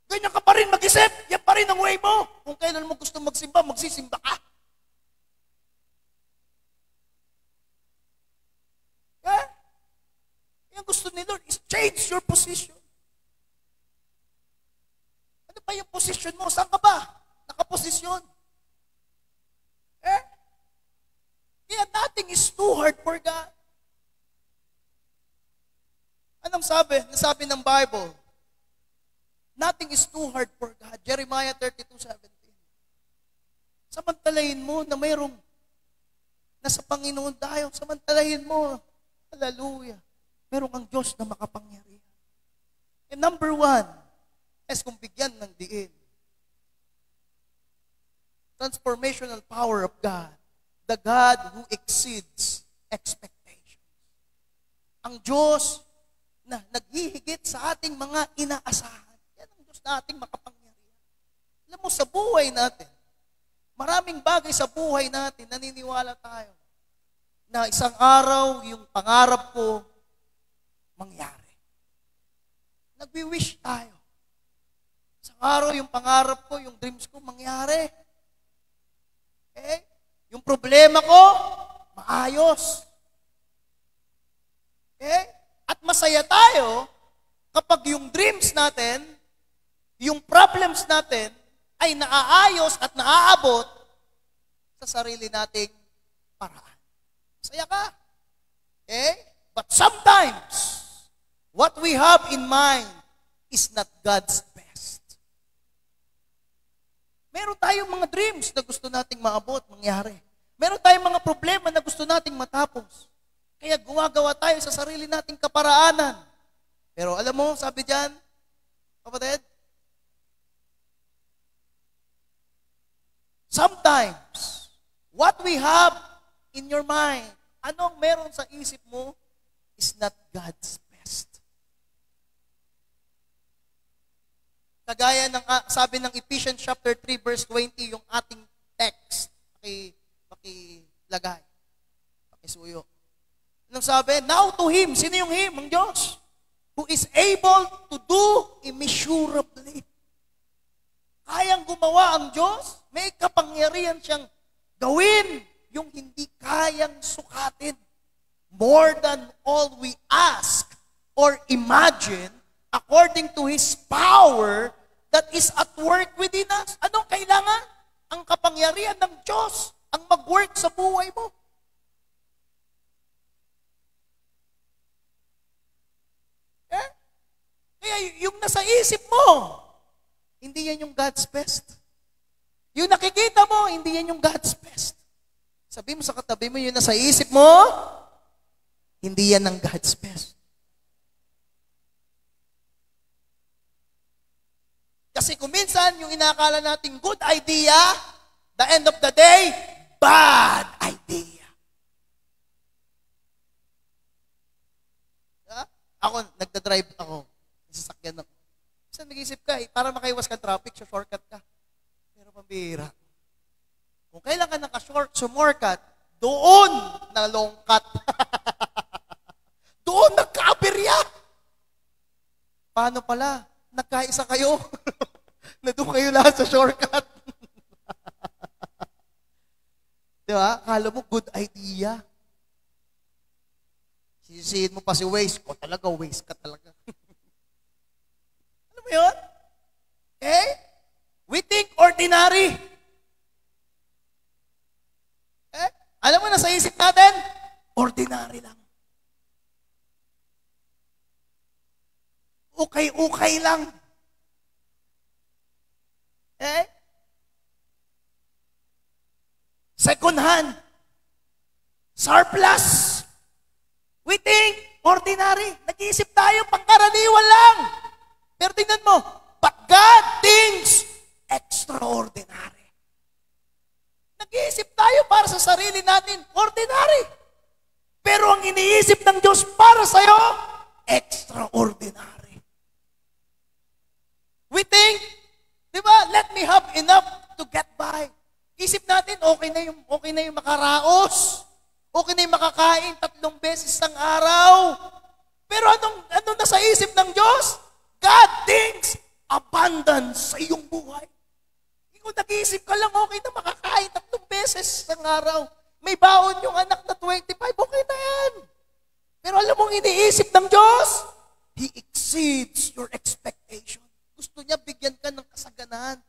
ganyan ka pa rin mag-isip, yan pa rin ang way mo. Kung kailan mo gusto magsimba, magsisimba ka. Eh? Yung gusto ni Lord is change your position. Ano ba yung position mo? Saan ka ba? Nakaposisyon. Eh? Kaya nothing is too hard for God. Anong sabi? Nasabi ng Bible. Nothing is too hard for God. Jeremiah 32:17. Samantalahin mo na mayroong nasa Panginoon tayo. Samantalahin mo. Hallelujah. Meron kang Diyos na makapangyarihan. And number 1, as kung bigyan ng diin, transformational power of God, the God who exceeds expectations. Ang Diyos na naghihigit sa ating mga inaasahan. Yan ang Diyos na ating makapangyarihan. Alam mo, sa buhay natin, maraming bagay sa buhay natin, naniniwala tayo na isang araw, yung pangarap ko, mangyari. Nagwi-wish tayo. Isang araw, yung pangarap ko, yung dreams ko, mangyari. Okay? Yung problema ko, maayos. Okay? At masaya tayo kapag yung dreams natin, yung problems natin, ay naaayos at naaabot sa sarili nating paraan. Masaya ka. Okay? But sometimes, what we have in mind is not God's best. Meron tayong mga dreams na gusto nating maabot, mangyari. Meron tayong mga problema na gusto nating matapos. Kaya gumagawa tayo sa sarili nating kaparaanan. Pero alam mo, sabi diyan, kapatid, sometimes, what we have in your mind, anong meron sa isip mo, is not God's best. Kagaya ng sabi ng Ephesians chapter 3 verse 20, yung ating text, pakilagay, pakisuyo. Anong sabi? Now to Him, sino yung Him? Ang Diyos, who is able to do immeasurably. Kayang gumawa ang Diyos, may kapangyarihan siyang gawin yung hindi kayang sukatin. More than all we ask or imagine, according to His power that is at work within us. Anong kailangan? Ang kapangyarihan ng Diyos ang mag-work sa buhay mo. Eh? Kaya yung nasa isip mo, hindi yan yung God's best. Yung nakikita mo, hindi yan yung God's best. Sabi mo sa katabi mo, yung nasa isip mo, hindi yan ang God's best. Kasi kung minsan, yung inakala nating good idea, the end of the day, bad idea. Yeah? Ako, nagdadrive ako. Sasakyan ako. Minsan nag-isip ka, para makaiwas ka traffic, shortcut ka. Pero pambihira. Kung kailan ka sumortcut, doon na long cut. Doon nagka-aberya. Paano pala? Nagkaisa kayo. Na doon kayo lahat sa shortcut. Di ba? Kala mo, good idea. Sisihin mo pa si Waze. O talaga, Waze ka talaga. Ano mo yun? Okay? We think ordinary. Eh? Alam mo na sa isip natin, ordinary lang. Okay lang. Eh? Second hand. Surplus. We think ordinary. Nag-iisip tayo, pangkaraniwan lang. Pero tingnan mo, but God thinks extraordinary. Nag-iisip tayo para sa sarili natin, ordinary. Pero ang iniisip ng Diyos para sa'yo, extraordinary. We think, di ba, let me have enough to get by. Isip natin, okay na yung makaraos. Okay na yung makakain 3 beses ng araw. Pero anong nasa isip ng Diyos? God thinks abundance sa iyong buhay. Kung nag-iisip ka lang, okay na makakain 3 beses ng araw. May baon yung anak na 25, okay na yan. Pero alam mong iniisip ng Diyos, He exceeds your expectation. Gusto niya bigyan ka ng kasaganahan.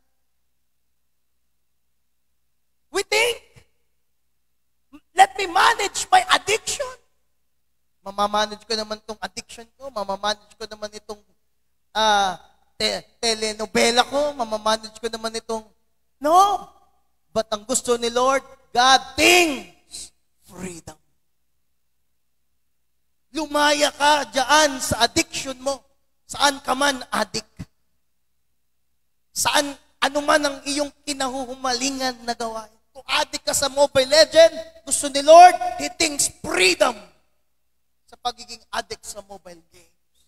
We think, let me manage my addiction. Mamamanage ko naman itong addiction ko, mamamanage ko naman itong telenovela ko, mamamanage ko naman itong, no. But ang gusto ni Lord, God thinks freedom. Lumaya ka dyan sa addiction mo, Saan ka man adik? Saan, ano man ang iyong kinahuhumalingan na gawain? Kung adik ka sa Mobile Legend, gusto ni Lord, He thinks freedom sa pagiging adik sa mobile games.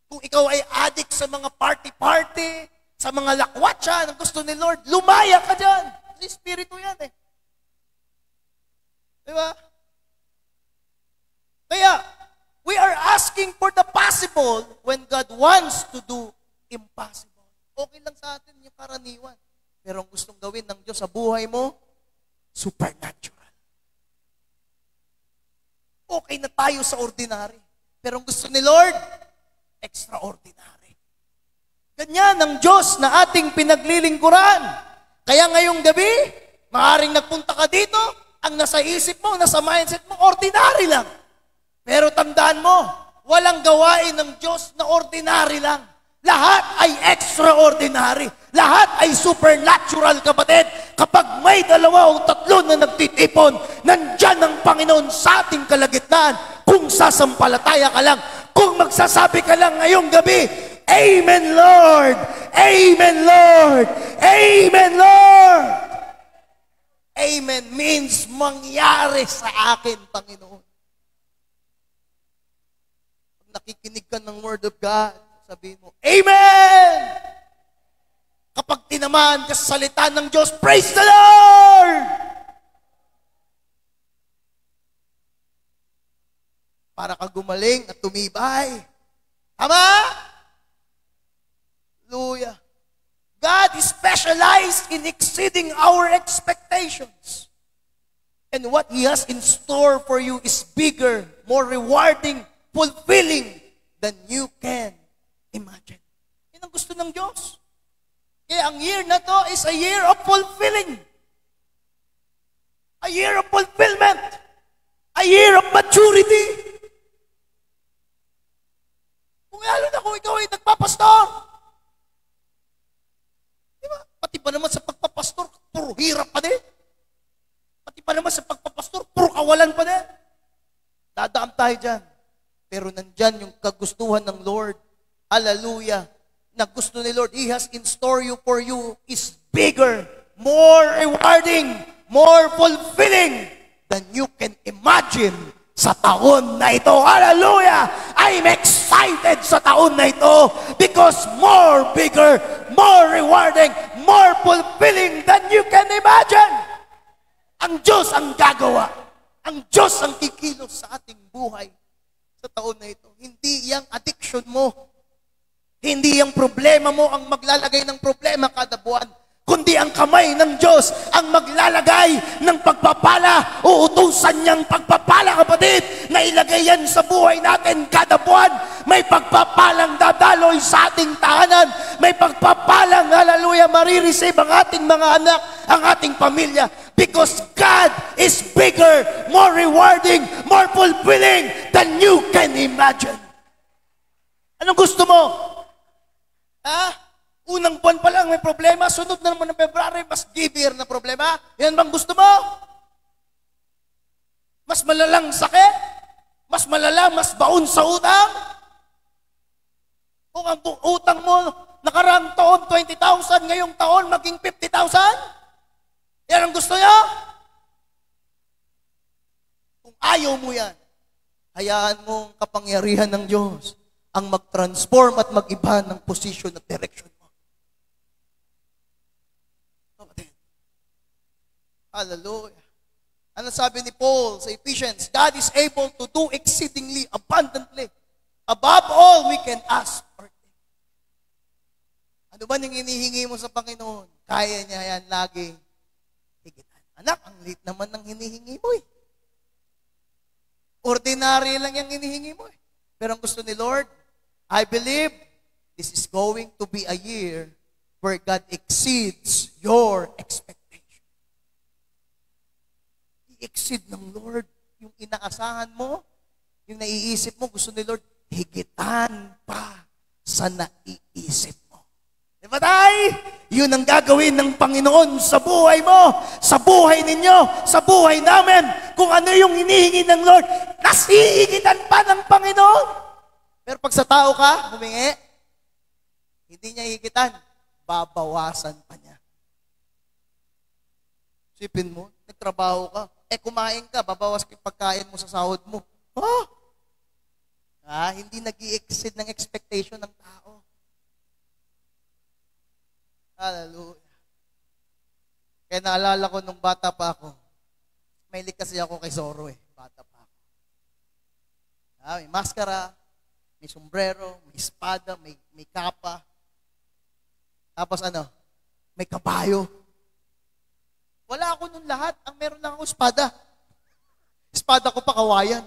Kung ikaw ay adik sa mga party-party, sa mga lakwatsa, ang gusto ni Lord, lumaya ka dyan. Kasi spirito yan eh. Diba? Kaya, we are asking for the possible when God wants to do impossible. Okay lang sa atin yung karaniwan. Pero ang gustong gawin ng Diyos sa buhay mo, supernatural. Okay na tayo sa ordinary. Pero ang gusto ni Lord, extraordinary. Ganyan ang Diyos na ating pinaglilingkuran. Kaya ngayong gabi, maaaring nagpunta ka dito, ang nasa isip mo, nasa mindset mo, ordinary lang. Pero tandaan mo, walang gawain ng Diyos na ordinary lang. Lahat ay extraordinary. Lahat ay supernatural, kapatid. Kapag may 2 o 3 na nagtitipon, nandyan ang Panginoon sa ating kalagitnaan. Kung sasampalataya ka lang, kung magsasabi ka lang ngayong gabi, Amen, Lord! Amen, Lord! Amen, Lord! Amen means mangyari sa akin, Panginoon. Pag nakikinig ka ng Word of God, sabihin mo, Amen! Kapag tinamaan ka sa salita ng Diyos, praise the Lord! Para ka gumaling at tumibay. Tama? Hallelujah. God is specialized in exceeding our expectations. And what He has in store for you is bigger, more rewarding, fulfilling than you can imagine. Yan ang gusto ng Diyos. Kaya ang year na to is a year of fulfilling. A year of fulfillment. A year of maturity. Kung lalo na kung ikaw ay nagpapastor. Diba? Pati pa naman sa pagpapastor, puro hirap pa din. Pati pa naman sa pagpapastor, puro kawalan pa din. Dadaam tayo dyan. Pero nandyan yung kagustuhan ng Lord. Hallelujah. Na gusto ni Lord, He has in store you for you is bigger, more rewarding, more fulfilling than you can imagine sa taon na ito. Hallelujah! I'm excited sa taon na ito because more bigger, more rewarding, more fulfilling than you can imagine. Ang Diyos ang gagawa. Ang Diyos ang kikilos sa ating buhay sa taon na ito. Hindi yung addiction mo. Hindi yung problema mo ang maglalagay ng problema kada buwan, kundi ang kamay ng Diyos ang maglalagay ng pagpapala. Uutusan niyang pagpapala, kapatid, na ilagay yan sa buhay natin kada buwan. May pagpapalang dadaloy sa ating tahanan. May pagpapalang, hallelujah, marireceive ang ating mga anak, ang ating pamilya. Because God is bigger, more rewarding, more fulfilling than you can imagine. Anong gusto mo? Unang buwan pa lang may problema, sunod na naman ng February, mas severe na problema. Yan bang gusto mo? Mas malalang sakit? Mas malala, mas baon sa utang? Kung ang utang mo nakaraang taon 20,000, ngayong taon maging 50,000? Yan ang gusto niya? Kung ayaw mo yan, hayaan mo ang kapangyarihan ng Diyos ang mag-transform at mag-iba ng position at direction mo. Hallelujah. Ano sabi ni Paul sa Ephesians? God is able to do exceedingly abundantly above all we can ask or think. Ano ba yung hinihingi mo sa Panginoon? Kaya niya yan lagi higitan. Anak, ang liit naman ng hinihingi mo eh. Ordinary lang yung hinihingi mo eh. Pero ang gusto ni Lord, I believe this is going to be a year where God exceeds your expectation. I-exceed ng Lord yung inaasahan mo, yung naiisip mo, gusto ni Lord, higitan pa sa naiisip mo. Diba tayo? Yun ang gagawin ng Panginoon sa buhay mo, sa buhay ninyo, sa buhay namin. Kung ano yung hinihingi ng Lord, nasihigitan pa ng Panginoon. Pero pag sa tao ka, humingi, Hindi niya higitan, babawasan pa niya. Sipin mo, nagtrabaho ka, kumain ka, babawas ka yung pagkain mo sa sahod mo. Hindi nag-i-exceed ng expectation ng tao. Hallelujah. Kaya naalala ko nung bata pa ako, mahilig kasi ako kay Zorro bata pa ako. May maskara, may sombrero, may espada, may kapa. Tapos may kabayo. Wala ako nun lahat. Ang meron lang ako, espada. Espada ko pa kawayan.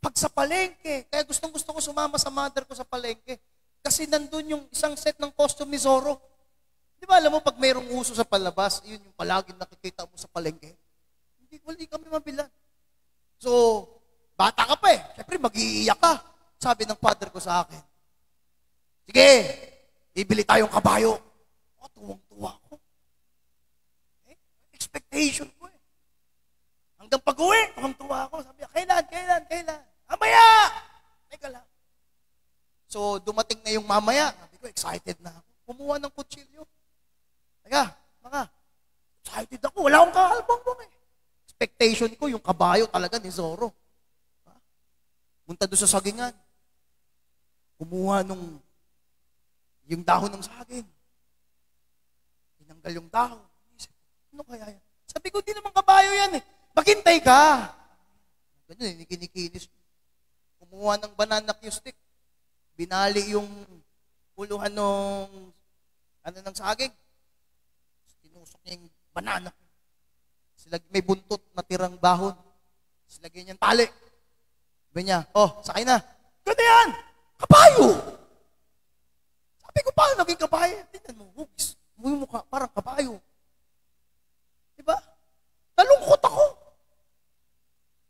Pag sa palengke, kaya gustong-gusto ko sumama sa mother ko sa palengke. Kasi nandun yung isang set ng costume ni Zorro. Di ba alam mo, pag mayroong uso sa palabas, yun yung palaging nakikita mo sa palengke. Hindi kami mabilan. So, bata ka pa Siyempre, mag-iiyak ka. Sabi ng father ko sa akin, sige, bibili tayong kabayo. Tuwang-tuwa ko. Expectation ko Hanggang pag-uwi, tuwang-tuwa ko. Sabi, kailan? Mamaya! Teka lang. So, dumating na yung mamaya. Sabi ko, excited na ako. Kumuha ng kutsilyo. Teka, excited ako. Wala akong kahalbong Expectation ko, yung kabayo talaga ni Zorro. Punta doon sa sagingan. Kumuha yung dahon ng saging. Tinanggal yung dahon. Ano kaya yan? Sabi ko, di naman kabayo yan Maghintay ka. Ganun, kinikinis. Kumuha ng banana cue stick. Binali yung puluhan ng saging. Tinusok niya yung banana. May buntot na tirang dahon. Silagyan niyang tali. Sabi niya, sakay na. Ganda yan! Kabayo! Sabi ko, paano naging kabayo? Tingnan mo, hugis. Yung mukha, parang kabayo. Diba? Nalungkot ako.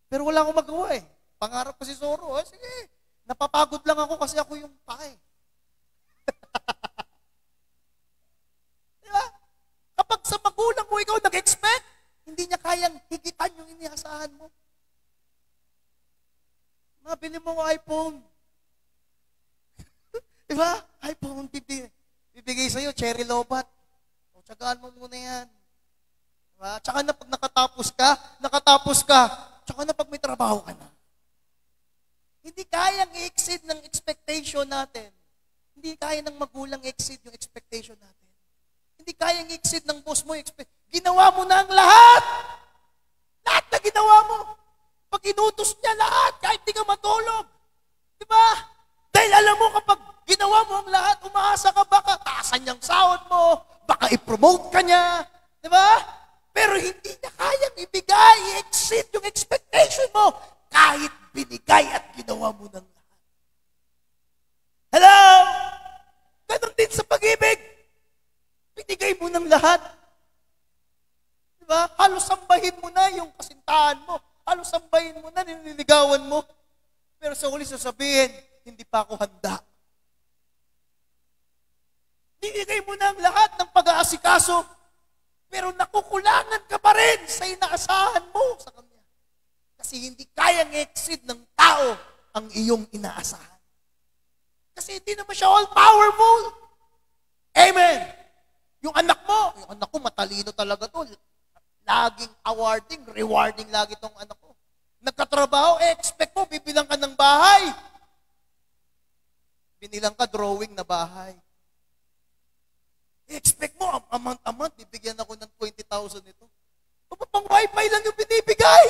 Pero wala akong magawa Pangarap ko si Zorro. Sige, napapagod lang ako kasi ako yung pake. Diba? Kapag sa magulang mo ikaw nag-expect, hindi niya kayang higitan yung iniasahan mo. Mabili mo ang iPhone. Diba? iPhone, bibigay sa'yo, cherry lobat. Tsagaan mo muna yan. Diba? Tsaka na pag nakatapos ka, tsaka na pag may trabaho ka na. Hindi kayang i-exceed ng expectation natin. Hindi kaya ng magulang i-exceed yung expectation natin. Hindi kayang i-exceed ng boss mo yung Ginawa mo na ang lahat! Lahat na ginawa mo! Pag inutos niya lahat, kahit di ka matulog. Diba? Dahil alam mo kapag ginawa mo ang lahat, umaasa ka baka taasan niyang sahod mo, baka i-promote ka niya. Diba? Pero hindi na kayang ibigay, i-exceed yung expectation mo kahit binigay at ginawa mo ng lahat. Hello? Ganon din sa pag-ibig. Binigay mo ng lahat. Diba? Halos sambahin mo na yung kasintahan mo. Halos sambahin mo na, nililigawan mo. Pero sa huli sasabihin, hindi pa ako handa. Binigay mo na ang lahat ng pag-aasikaso, pero nakukulangan ka pa rin sa inaasahan mo sa Kanya. Kasi hindi kayang exceed ng tao ang iyong inaasahan. Kasi hindi naman siya all-powerful. Amen! Yung anak ko matalino talaga to. Laging awarding, rewarding lagi tong anak ko. Nagkatrabaho, expect mo, bibilang ka ng bahay. Binilang ka, drawing na bahay. Expect mo, amount, bibigyan ako ng 20,000 nito. Pang wifi lang yung binibigay.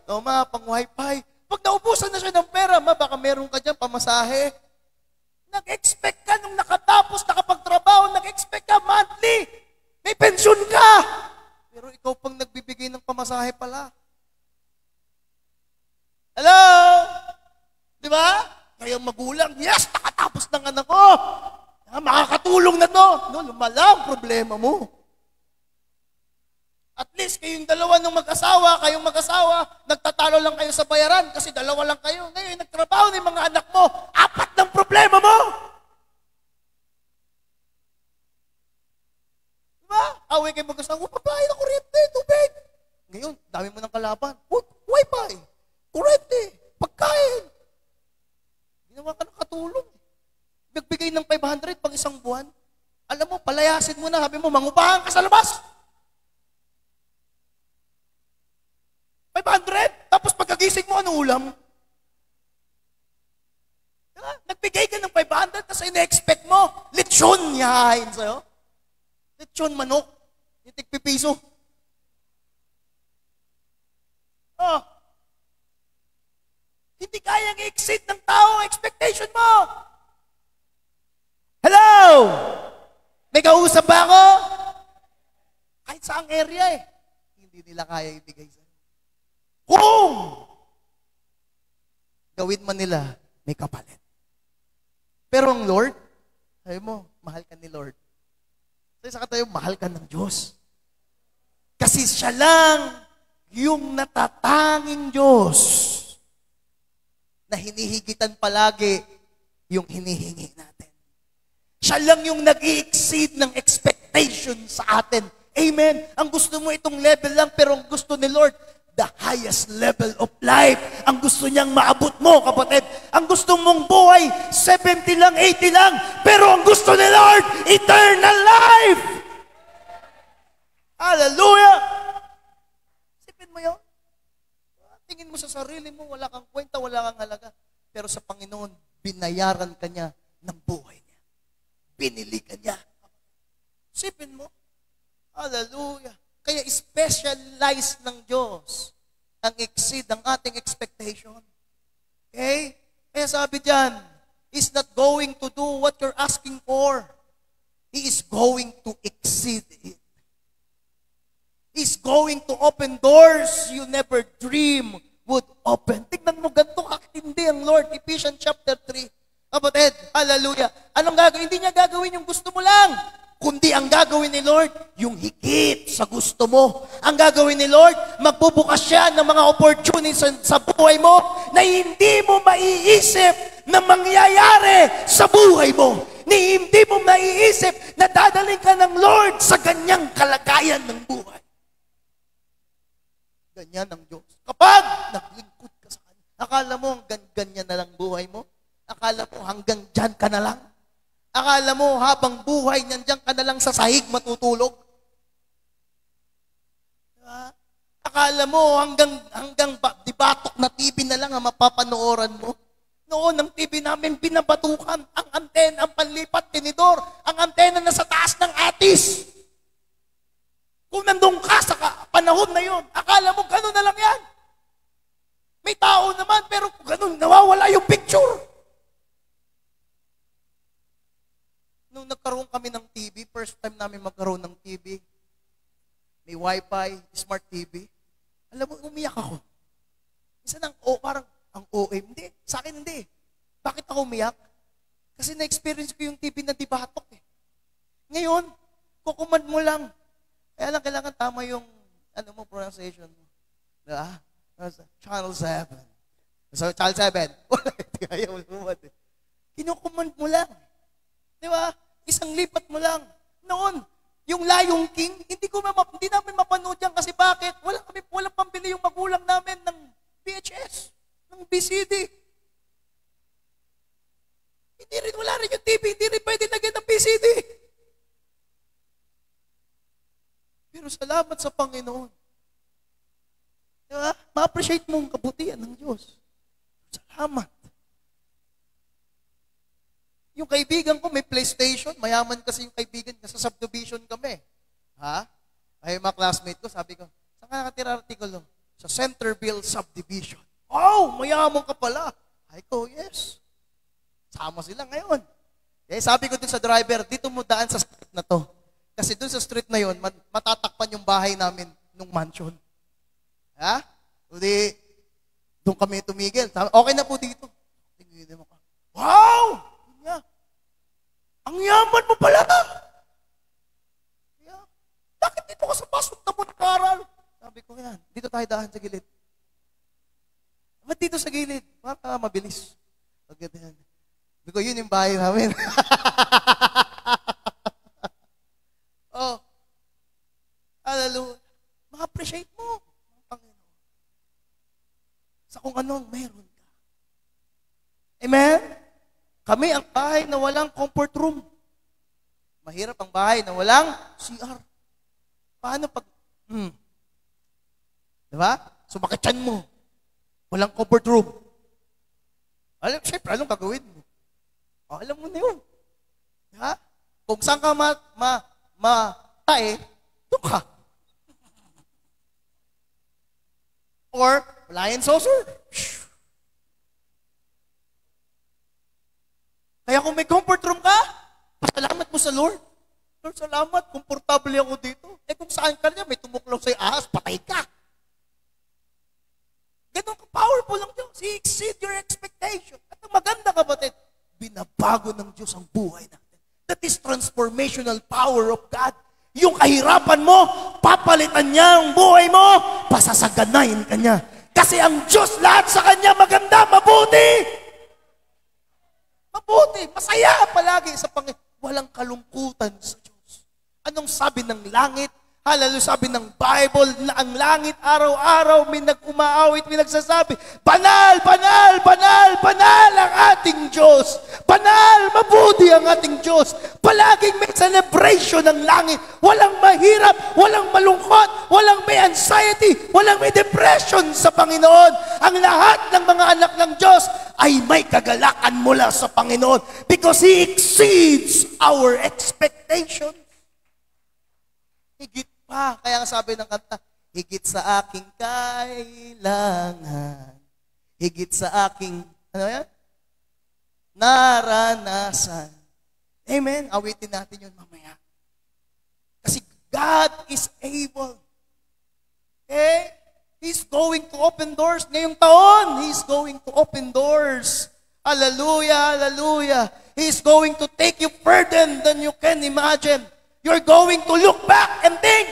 No, ma, pang wifi. Pag naubusan na siya ng pera, ma, baka meron ka dyan, pamasahe. Nag-expect ka nung nakatapos, nakapagtrabaho, nag-expect ka monthly. May pensyon ka. Pero ikaw pang nagbibigay ng pamasahe pala. Hello? Di ba? Kaya magulang, yes, nakatapos ng anak ko. Makakatulong na to. No, lumala ang problema mo. At least kayong dalawa ng kayong mag-asawa, nagtatalo lang kayo sa bayaran kasi dalawa lang kayo. Ngayon, nagtrabaho ng mga anak mo, 4 ng problema mo. Diba? Away kayo mag-asawa, papahay na kuryente, tubig. Ngayon, dami mo ng kalaban. Nagbigay ng 500 pang isang buwan. Alam mo, palayasin mo na. Sabi mo, mangupahan ka sa labas. 500? Tapos pagkagising mo, ano ulam? Diba? Nagbigay ka ng 500 kasi ina-expect mo. Lechon yahain sa'yo. Lechon manok. Yung tigpipiso. Oh. Hindi kayang i-exceed ng tao ang expectation mo. Hello? May kausap ba ako? Kahit saang area eh. Hindi nila kaya ibigay sa'yo. Kung gawin man nila, may kapalit. Pero ang Lord, sabi mo, mahal ka ni Lord. So isa ka tayo, mahal ka ng Diyos. Kasi siya lang yung natatanging Diyos na hinihigitan palagi yung hinihingi natin. Siya lang yung nag-i-exceed ng expectation sa atin. Amen. Ang gusto mo itong level lang, pero ang gusto ni Lord, the highest level of life. Ang gusto niyang maabot mo, kapatid. Ang gusto mong buhay, 70 lang, 80 lang. Pero ang gusto ni Lord, eternal life. Hallelujah! Isipin mo yun. Tingin mo sa sarili mo, wala kang kwenta, wala kang halaga. Pero sa Panginoon, binayaran ka niya ng buhay niya. Binili ka niya. Isipin mo. Hallelujah. Kaya specialize ng Diyos ang exceed ng ating expectation. Okay? Kaya sabi diyan, He's not going to do what you're asking for. He is going to exceed it. He's going to open doors you never dream would open. Tignan mo, ganito kakatindi ang Lord. Ephesians chapter 3. Kapatid, hallelujah. Anong gagawin? Hindi niya gagawin yung gusto mo lang. Kundi ang gagawin ni Lord, yung higit sa gusto mo. Ang gagawin ni Lord, magbubukas siya ng mga opportunities sa buhay mo na hindi mo maiisip na mangyayari sa buhay mo. Hindi mo maiisip na dadaling ka ng Lord sa ganyang kalagayan ng buhay. Ganyan ang Diyos. Kapag naglingkod ka sa Kanya, akala mo hanggang ganyan na lang buhay mo? Akala mo hanggang dyan ka na lang? Akala mo habang buhay nandiyan ka na lang sa sahig matutulog? Akala mo hanggang dibatok na TV na lang ang mapapanooran mo? Noon ang TV namin binabatukan, ang antena, ang panlipat, tinidor, ang antena na sa taas ng atis. Kung nandun ka sa panahon na yon, akala mo gano'n na lang yan. May tao naman, pero gano'n, nawawala yung picture. Nung nagkaroon kami ng TV, first time namin magkaroon ng TV, may wifi, smart TV, alam mo, umiyak ako. Isa nang, parang, ang OM, hindi, sa akin hindi. Bakit ako umiyak? Kasi na-experience ko yung TV na dibatok eh. Ngayon, kukumand mo lang. Kaya lang kailangan tama yung, pronunciation mo. Diba? Channel 7. So, Channel 7. Kaya mo lumad eh. Kinukumand mo lang. Diba? Isang lipat mo lang. Noon, yung Lion King, hindi namin mapanood yan kasi bakit? Walang pambili yung magulang namin ng VHS, ng VCD. Wala rin yung TV, hindi rin pwede lagyan ng VCD. Pero salamat sa Panginoon. Diba? Ma-appreciate mo ang kabutihan ng Diyos. Salamat. Yung kaibigan ko may PlayStation, mayaman kasi yung kaibigan kasi sa subdivision kami. Ha? Ay, mga classmate ko, sabi ko, saan ka nakatira artikulo? Sa Centerville Subdivision. Oh, mayaman ka pala. Ay ko, yes. Sama sila ngayon. Eh, sabi ko dun sa driver, dito mo daan sa street na to. Kasi dun sa street na yon, matatakpan yung bahay namin nung mansion. Ha? Hindi, doon kami tumigil. Okay na po dito. Tingin mo ka. Wow! Yeah. Ang yaman mo pala! Yeah. Bakit dito ka sa pasok na bunkaral? Sabi ko, yan, dito tayo dahan sa gilid. Ba't dito sa gilid? Para mabilis. Pagkita yan. Sabi ko, yun yung bahay namin. Oh. Hallelujah. Ma-appreciate mo ang Panginoon sa kung anong meron ka. Amen? Kami ang bahay na walang comfort room. Mahirap ang bahay na walang CR. Paano pag... Diba? Sumakatyan mo. Walang comfort room. Siyempre, anong gagawin mo? Alam mo na yun. Diba? Kung saan ka tae, doon ka. Or, flying saucer. Kaya kung may comfort room ka, pasalamat mo sa Lord. Lord, salamat, komportable ako dito. Kung saan ka niya, may tumuklaw sa'yo ahas, patay ka. Ganun ka-powerful ang Diyos. He exceed your expectation. At ang maganda, kapatid, binabago ng Diyos ang buhay natin. That is transformational power of God. Yung kahirapan mo, papalitan niya ang buhay mo, pasasaganayin ka niya. Kasi ang Diyos lahat sa Kanya maganda, mabuti. Mabuti, masaya palagi sa Panginoon. Walang kalungkutan sa Diyos. Anong sabi ng langit? Hallelujah, sabi ng Bible na ang langit araw-araw may nag-umaawit, may nagsasabi, banal, banal, banal, banal ang ating Diyos. Banal, mabuti ang ating Diyos. Palaging may celebration ng langit. Walang mahirap, walang malungkot, walang may anxiety, walang may depression sa Panginoon. Ang lahat ng mga anak ng Diyos ay may kagalakan mula sa Panginoon because He exceeds our expectation. Higit pa. Kaya nga sabi ng kanta, higit sa aking kailangan, higit sa aking, naranasan. Amen? Awitin natin yun mamaya. Kasi God is able. Okay? He's going to open doors. Ngayong taon, He's going to open doors. Hallelujah, hallelujah. He's going to take you further than you can imagine. You're going to look back and think.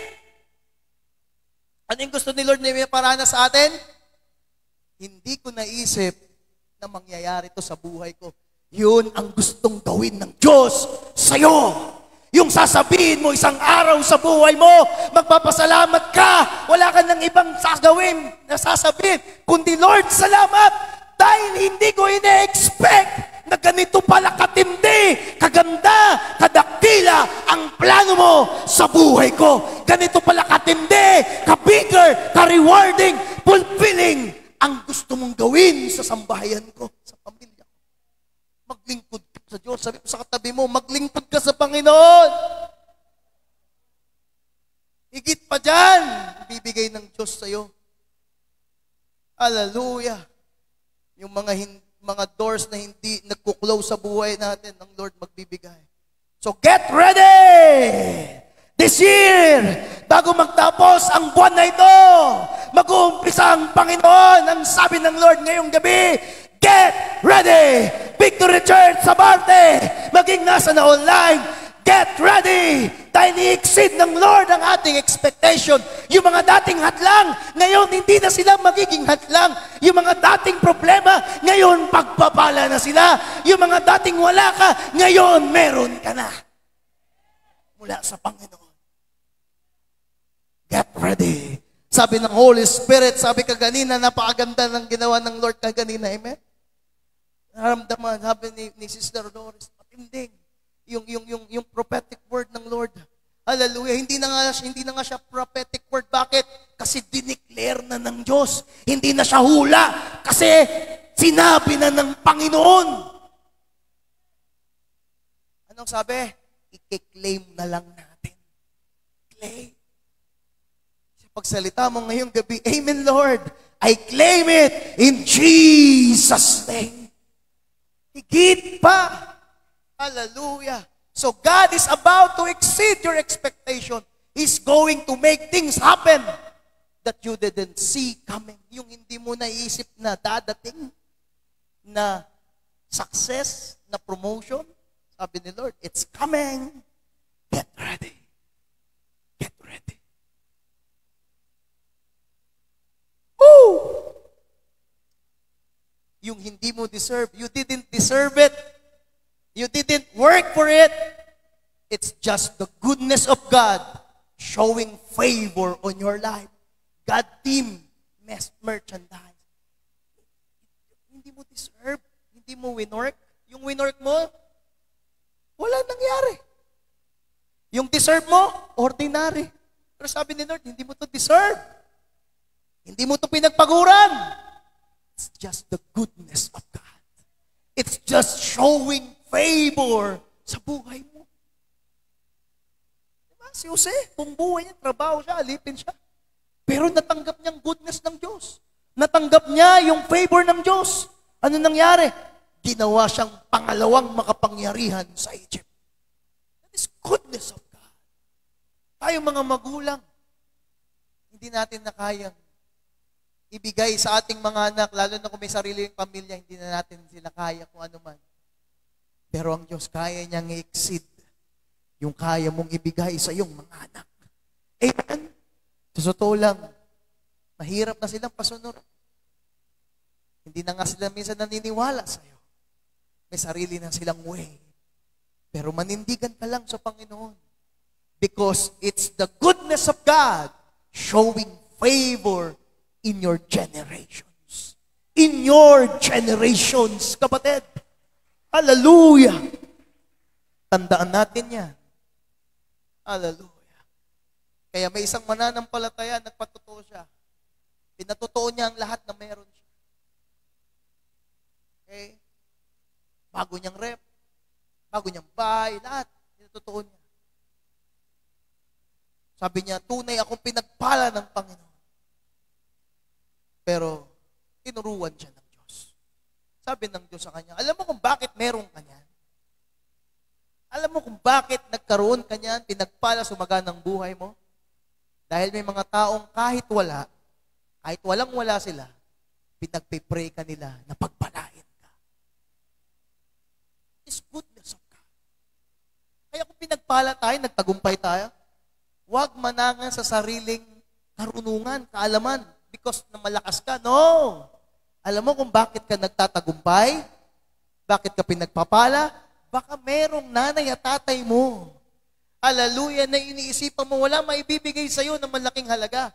Ano yung gusto ni Lord na parana sa atin? Hindi ko naisip na mangyayari ito sa buhay ko. Yun ang gustong gawin ng Diyos sa'yo. Yung sasabihin mo isang araw sa buhay mo, magpapasalamat ka. Wala ka ng ibang sasagawin na sasabihin, kundi Lord, salamat dahil hindi ko ina-expect na ganito pala katindi, kaganda, kadakila ang plano mo sa buhay ko. Ganito pala katindi, ka-bigger, ka-rewarding, fulfilling ang gusto mong gawin sa sambahayan ko, sa pamilya ko. Maglingkod ka sa Diyos. Sabi ko sa katabi mo, maglingkod ka sa Panginoon. Higit pa dyan, bibigay ng Diyos sa'yo. Hallelujah. Yung mga doors na hindi nagkuklaw sa buhay natin, ng Lord magbibigay. So get ready! This year, bago magtapos ang buwan na ito, mag-uumpisa ang Panginoon. Ang sabi ng Lord ngayong gabi, get ready! Victory Church sa Marte, maging nasa na online, get ready! Dahil i-exceed ng Lord ang ating expectation. Yung mga dating hatlang, ngayon hindi na sila magiging hatlang. Yung mga dating problema, ngayon pagpapala na sila. Yung mga dating wala ka, ngayon meron ka na. Mula sa Panginoon. Get ready. Sabi ng Holy Spirit, sabi ka ganina, napakaganda ng ginawa ng Lord ka ganina. Amen? Naramdaman, sabi ni Sister Doris, matinding. Yung prophetic word ng Lord. Hallelujah. Hindi na nga siya prophetic word. Bakit? Kasi dineclare na ng Diyos. Hindi na siya hula. Kasi sinabi na ng Panginoon. Anong sabi? I-claim na lang natin. Claim. Pagsalita mo ngayong gabi, Amen, Lord. I claim it in Jesus' name. Higit pa. Hallelujah. So God is about to exceed your expectation. He's going to make things happen that you didn't see coming. Yung hindi mo naisip na dadating na success, na promotion. Sabi ni Lord, it's coming. Get ready. Get ready. Woo! Yung hindi mo deserve, you didn't deserve it. You didn't work for it. It's just the goodness of God showing favor on your life. God team merchandise. Hindi mo deserve. Hindi mo winork. Yung winork mo, wala nangyari. Yung deserve mo, ordinary. Pero sabi ni Lord, hindi mo to deserve. Hindi mo to pinagpaguran. It's just the goodness of God. It's just showing favor sa buhay mo. Diba? Si Jose, kung buhay niya, trabaho siya, alipin siya. Pero natanggap niyang goodness ng Diyos. Natanggap niya yung favor ng Diyos. Ano nangyari? Ginawa siyang pangalawang makapangyarihan sa Egypt. That is goodness of God. Tayo mga magulang, hindi natin na kayang ibigay sa ating mga anak, lalo na kung may sariling pamilya, hindi na natin sila kaya kung ano man. Pero ang Diyos, kaya niyang i-exceed yung kaya mong ibigay sa iyong mga anak. Amen? Sa totoo lang, mahirap na silang pasunod. Hindi na nga sila minsan naniniwala sa iyo. May sarili na silang way. Pero manindigan ka lang sa Panginoon. Because it's the goodness of God showing favor in your generations. In your generations, kapatid. Hallelujah! Tandaan natin yan. Hallelujah. Kaya may isang mananampalataya, nagpatotoo siya. Pinatotoo niya ang lahat na meron siya. Okay? Bago niyang rep, bago niyang bahay, lahat. Pinatotoo niya. Sabi niya, tunay akong pinagpala ng Panginoon. Pero, tinuruan siya ng Diyos. Sabi ng Diyos sa kanya, alam mo kung bakit meron ka niyan? Alam mo kung bakit nagkaroon ka niyan, pinagpala sumaga ng buhay mo? Dahil may mga taong kahit walang-wala sila, pinagpipray ka nila na pagpalain ka. It's goodness of God. Kaya kung pinagpala tayo, nagtagumpay tayo, huwag manangan sa sariling karunungan, kaalaman, because na malakas ka. No! Alam mo kung bakit ka nagtatagumpay? Bakit ka pinagpapala? Baka merong nanay at tatay mo. Hallelujah, na iniisipan mo, wala maibibigay sa iyo ng malaking halaga.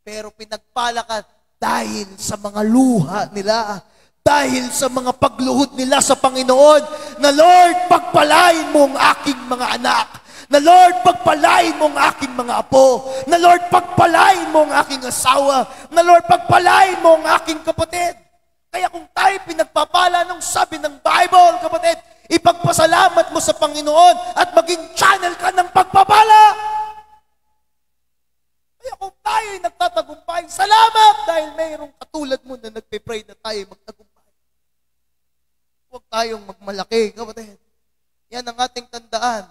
Pero pinagpala ka dahil sa mga luha nila, dahil sa mga pagluhod nila sa Panginoon, na Lord, pagpalain mo ang aking mga anak. Na Lord, pagpalain mo ang aking mga apo. Na Lord, pagpalain mo ang aking asawa. Na Lord, pagpalain mo ang aking kapatid. Kaya kung tayo pinagpapala ng sabi ng Bible, kapatid, ipagpasalamat mo sa Panginoon at maging channel ka ng pagpapala. Kaya kung tayo ay nagtatagumpay, salamat dahil mayroong katulad mo na nagpe-pray na tayo magtagumpay. Huwag tayong magmalaki, kapatid. Yan ang ating tandaan.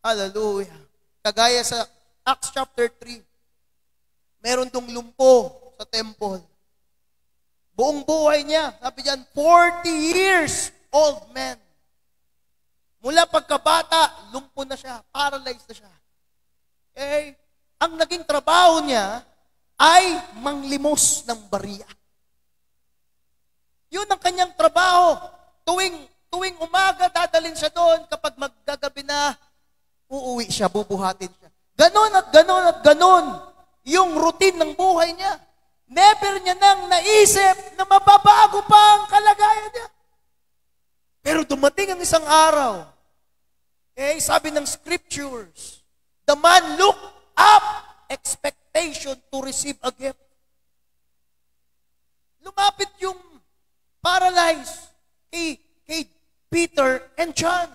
Hallelujah. Kagaya sa Acts chapter 3, meron tong lumpo sa temple. Buong buhay niya, sabi diyan, 40 years old man. Mula pagkabata, lumpo na siya, paralyzed na siya. Okay? Ang naging trabaho niya ay manglimos ng bariya. Yun ang kanyang trabaho. Tuwing umaga, dadalhin siya doon. Kapag maggagabi na, uuwi siya, bubuhatin siya. Ganon at ganon at ganon yung routine ng buhay niya. Never niya nang naisip na mababago pa ang kalagayan niya. Pero dumating ang isang araw, sabi ng scriptures, the man looked up, expectation to receive a gift. Lumapit yung paralyzed kay Peter and John.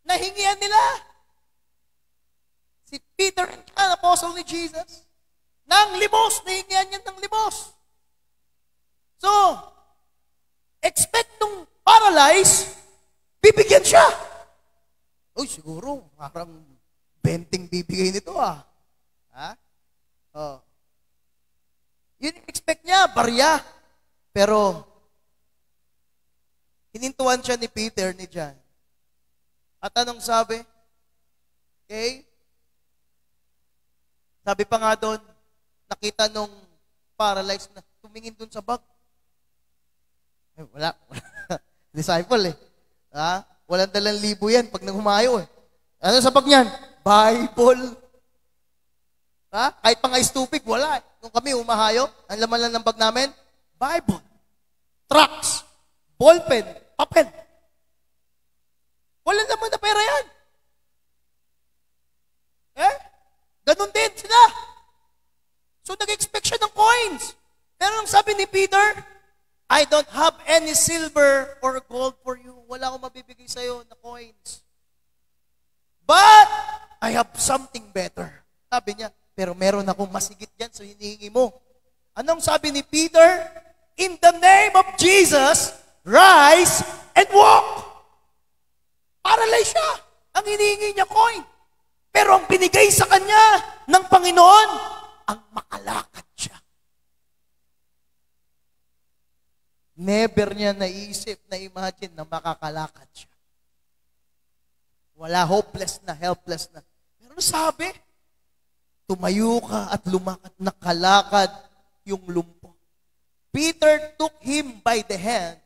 Nahingian nila. Si Peter and John, apostle ni Jesus, ng limos, nahingian niya ng limos. So, expect nung paralyzed, bibigyan siya. Uy, siguro, parang 20 bibigay nito Ha? Oh. Yun expect niya, barya. Pero, hinintuan siya ni Peter, ni John. At anong sabi? Okay? Sabi pa nga doon, nakita nung paralyzed na tumingin doon sa bag. Wala. Disciple Walang 2,000 yan pag nanghumayo Ano sa bag niyan? Bible. Kahit pang ice tubig, wala Nung kami humahayo, ang laman lang ng bag namin, Bible. Tracts. ballpen, papel. Wala naman na pera yan. Ganun din sila. So nag-expect siya ng coins. Pero ang sabi ni Peter, I don't have any silver or gold for you. Wala akong mabibigay sa'yo na coins. But, I have something better. Sabi niya, pero meron akong masigit dyan, so hinihingi mo. Anong sabi ni Peter? In the name of Jesus, rise and walk. Paralyzed siya. Ang hinihingi niya coin. Pero ang binigay sa kanya ng Panginoon, ang makalakad siya. Never niya naisip, na-imagine na makakalakad siya. Wala hopeless na, helpless na. Pero sabi, tumayo ka at lumakad, nakalakad yung lumpo. Peter took him by the hand,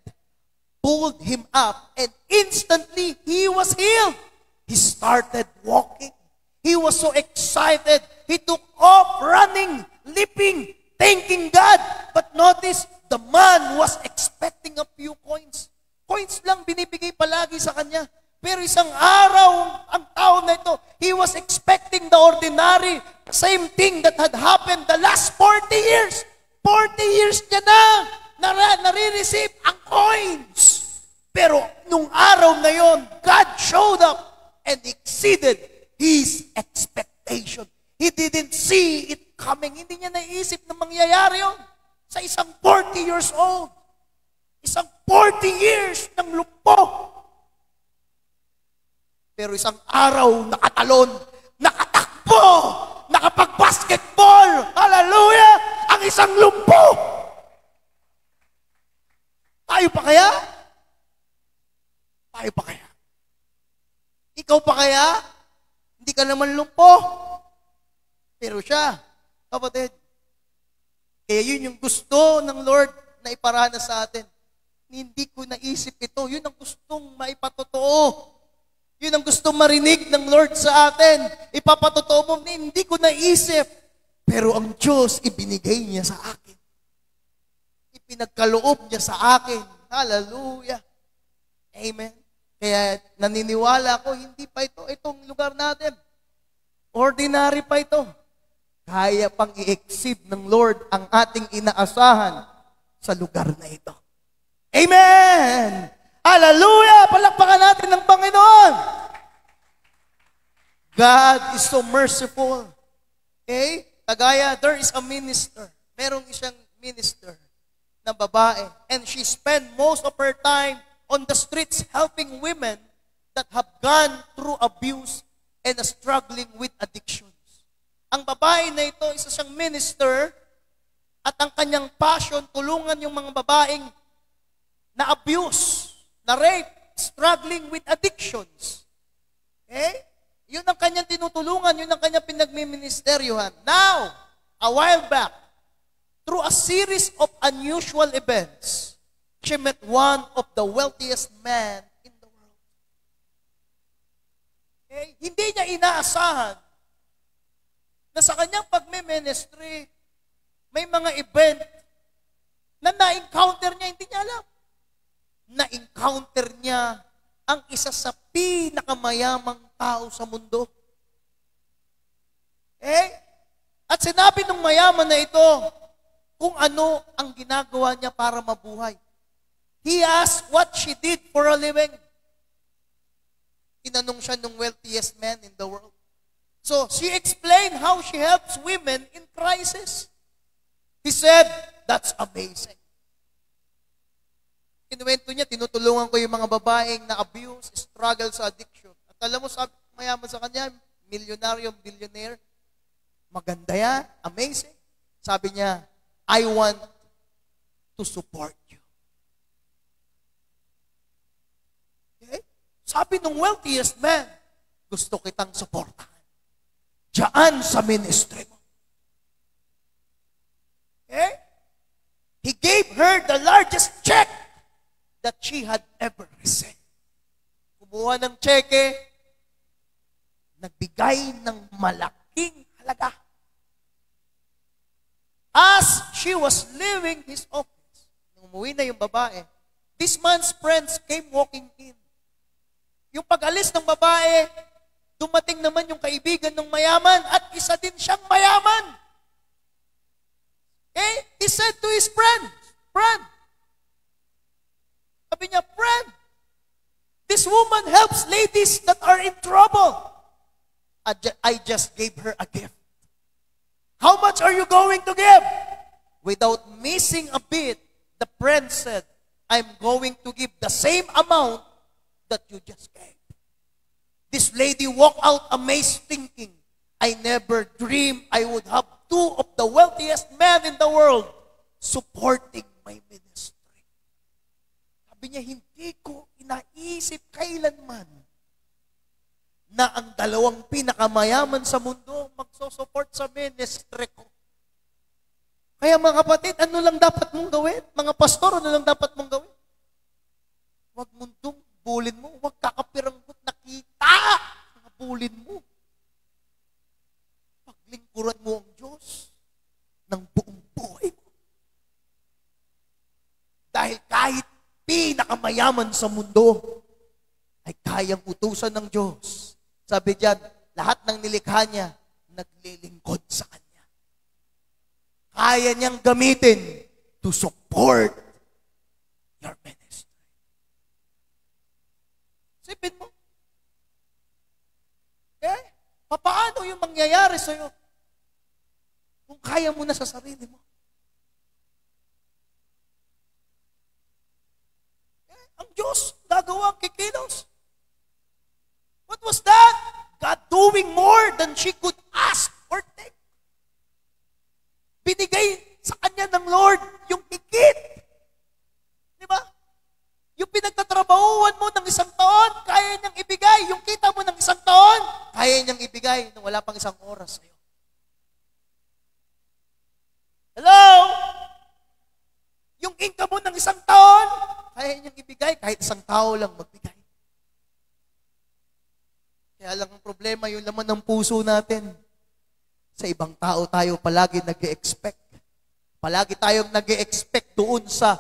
pulled him up, and instantly he was healed. He started walking. He was so excited. He took off running, leaping, thanking God. But notice, the man was expecting a few coins. Coins lang binibigay palagi sa kanya. Pero isang araw, ang tao na ito, he was expecting the ordinary, same thing that had happened the last 40 years. 40 years niya na nare-receive ang coins. Pero nung araw na yon, God showed up and exceeded his expectation. He didn't see it coming. Hindi niya naisip na mangyayari yun. Sa isang 40 years old. Isang 40 years ng lumpo. Pero isang araw, nakatalon, nakatakbo, nakapag-basketball. Hallelujah! Ang isang lumpo. Tayo pa kaya? Tayo pa kaya? Ikaw pa kaya? Hindi ka naman lumpo. Pero siya, kapatid, kaya yun yung gusto ng Lord na iparana sa atin. Hindi ko naisip ito. Yun ang gustong maipatotoo. Yun ang gustong marinig ng Lord sa atin. Ipapatotoo mo, hindi ko naisip. Pero ang Diyos, ibinigay niya sa akin. Ipinagkaloob niya sa akin. Hallelujah. Amen. Kaya naniniwala ako, hindi pa itong lugar natin. Ordinary pa ito. Kaya pang i-exceed ng Lord ang ating inaasahan sa lugar na ito. Amen! Hallelujah! Palakpakan natin ng Panginoon! God is so merciful. Okay? Kagaya, there is a minister. Merong isang minister na babae. And she spent most of her time on the streets helping women that have gone through abuse and struggling with addictions. Ang babae na ito, isa siyang minister, at ang kanyang passion, tulungan yung mga babaeng na abuse, na rape, struggling with addictions. Okay? Yun ang kanyang tinutulungan, yun ang kanyang pinagmiministeryuhan. Now, a while back, through a series of unusual events, she met one of the wealthiest men in the world. Okay? Hindi niya inaasahan na sa kanyang pagme-ministry, may mga event na na-encounter niya, hindi niya alam. Na-encounter niya ang isa sa pinakamayamang tao sa mundo. At sinabi ng mayaman na ito kung ano ang ginagawa niya para mabuhay. He asked what she did for a living. Tinanong siya ng wealthiest man in the world. So, she explained how she helps women in crisis. He said, that's amazing. Kinuwento niya, tinutulungan ko yung mga babaeng na abuse, struggle sa addiction. At alam mo, sabi mayaman sa kanya, milyonaryo, billionaire, maganda yan, amazing. Sabi niya, I want to support you. Okay? Sabi ng wealthiest man, gusto kitang supportahan. Diyan sa ministry mo. Okay? He gave her the largest check that she had ever received. Kumuha ng cheque, nagbigay ng malaking halaga. As she was leaving his office, nung umuwi na yung babae, this man's friends came walking in. Yung pag-alis ng babae, dumating naman yung kaibigan ng mayaman at isa din siyang mayaman. Okay? He said to his friend, sabi niya, friend, this woman helps ladies that are in trouble. I just gave her a gift. How much are you going to give? Without missing a bit, the friend said, I'm going to give the same amount that you just gave. This lady walked out amazed thinking, I never dreamed I would have two of the wealthiest men in the world supporting my ministry. Sabi niya, hindi ko inaisip kailanman na ang dalawang pinakamayaman sa mundo magsosupport sa ministry ko. Kaya mga kapatid, ano lang dapat mong gawin? Mga pastor, ano lang dapat mong gawin? Huwag mundong bulin mo, huwag kakapiranggot nakita mga bulin mo. Paglingkuran mo ang Diyos ng buong buhay mo. Dahil kahit pinakamayaman sa mundo ay kayang utusan ng Diyos. Sabi diyan, lahat ng nilikha niya naglilingkod sa Kanya. Kaya niyang gamitin to support your ministry. Sipin mo. Okay? Paano yung mangyayari sa'yo kung kaya mo na sa sarili mo? Ang Diyos, gagawa ang kikilos. What was that? God doing more than she could ask or think. Binigay sa kanya ng Lord yung higit. Di ba? Yung pinagtatrabahuan mo ng isang taon, kaya niyang ibigay. Yung kita mo ng isang taon, kaya niyang ibigay nung wala pang isang oras sa'yo. Hello? Yung income mo ng isang taon, kaya niyang ibigay, kahit isang tao lang magbigay. Kaya lang ang problema, yung laman ng puso natin. Sa ibang tao tayo palagi nag-e-expect. Palagi tayong nag-e-expect doon sa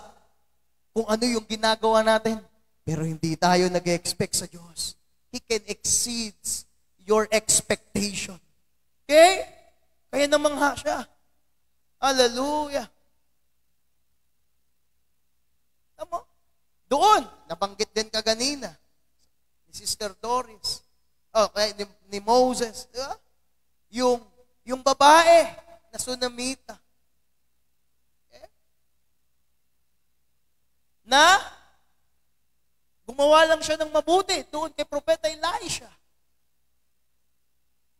kung ano yung ginagawa natin. Pero hindi tayo nag-e-expect sa Diyos. He can exceed your expectation. Okay? Kaya namangha siya. Hallelujah. Tama? Doon, nabanggit din kaganina. Ni Sister Doris. Okay, ni Moses. Diba? Yung babae na Sunamita. Okay? Na gumawa lang siya ng mabuti doon kay Propeta Elisha.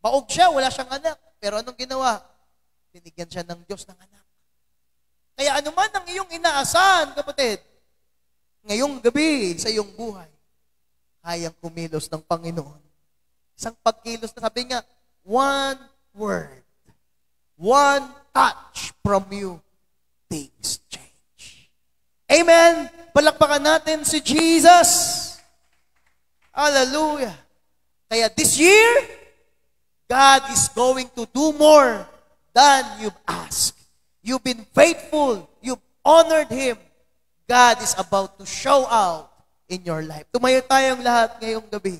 Baog siya, wala siyang anak. Pero anong ginawa? Binigyan siya ng Diyos ng anak. Kaya anuman ang iyong inaasahan, kapatid, ngayong gabi sa iyong buhay, kayang kumilos ng Panginoon. Isang pagkilos na sabi nga, one word, one touch from you, things change. Amen? Palakpakan natin si Jesus. Hallelujah. Kaya this year, God is going to do more than you've asked. You've been faithful. You've honored Him. God is about to show out in your life. Tumayo tayong lahat ngayong gabi.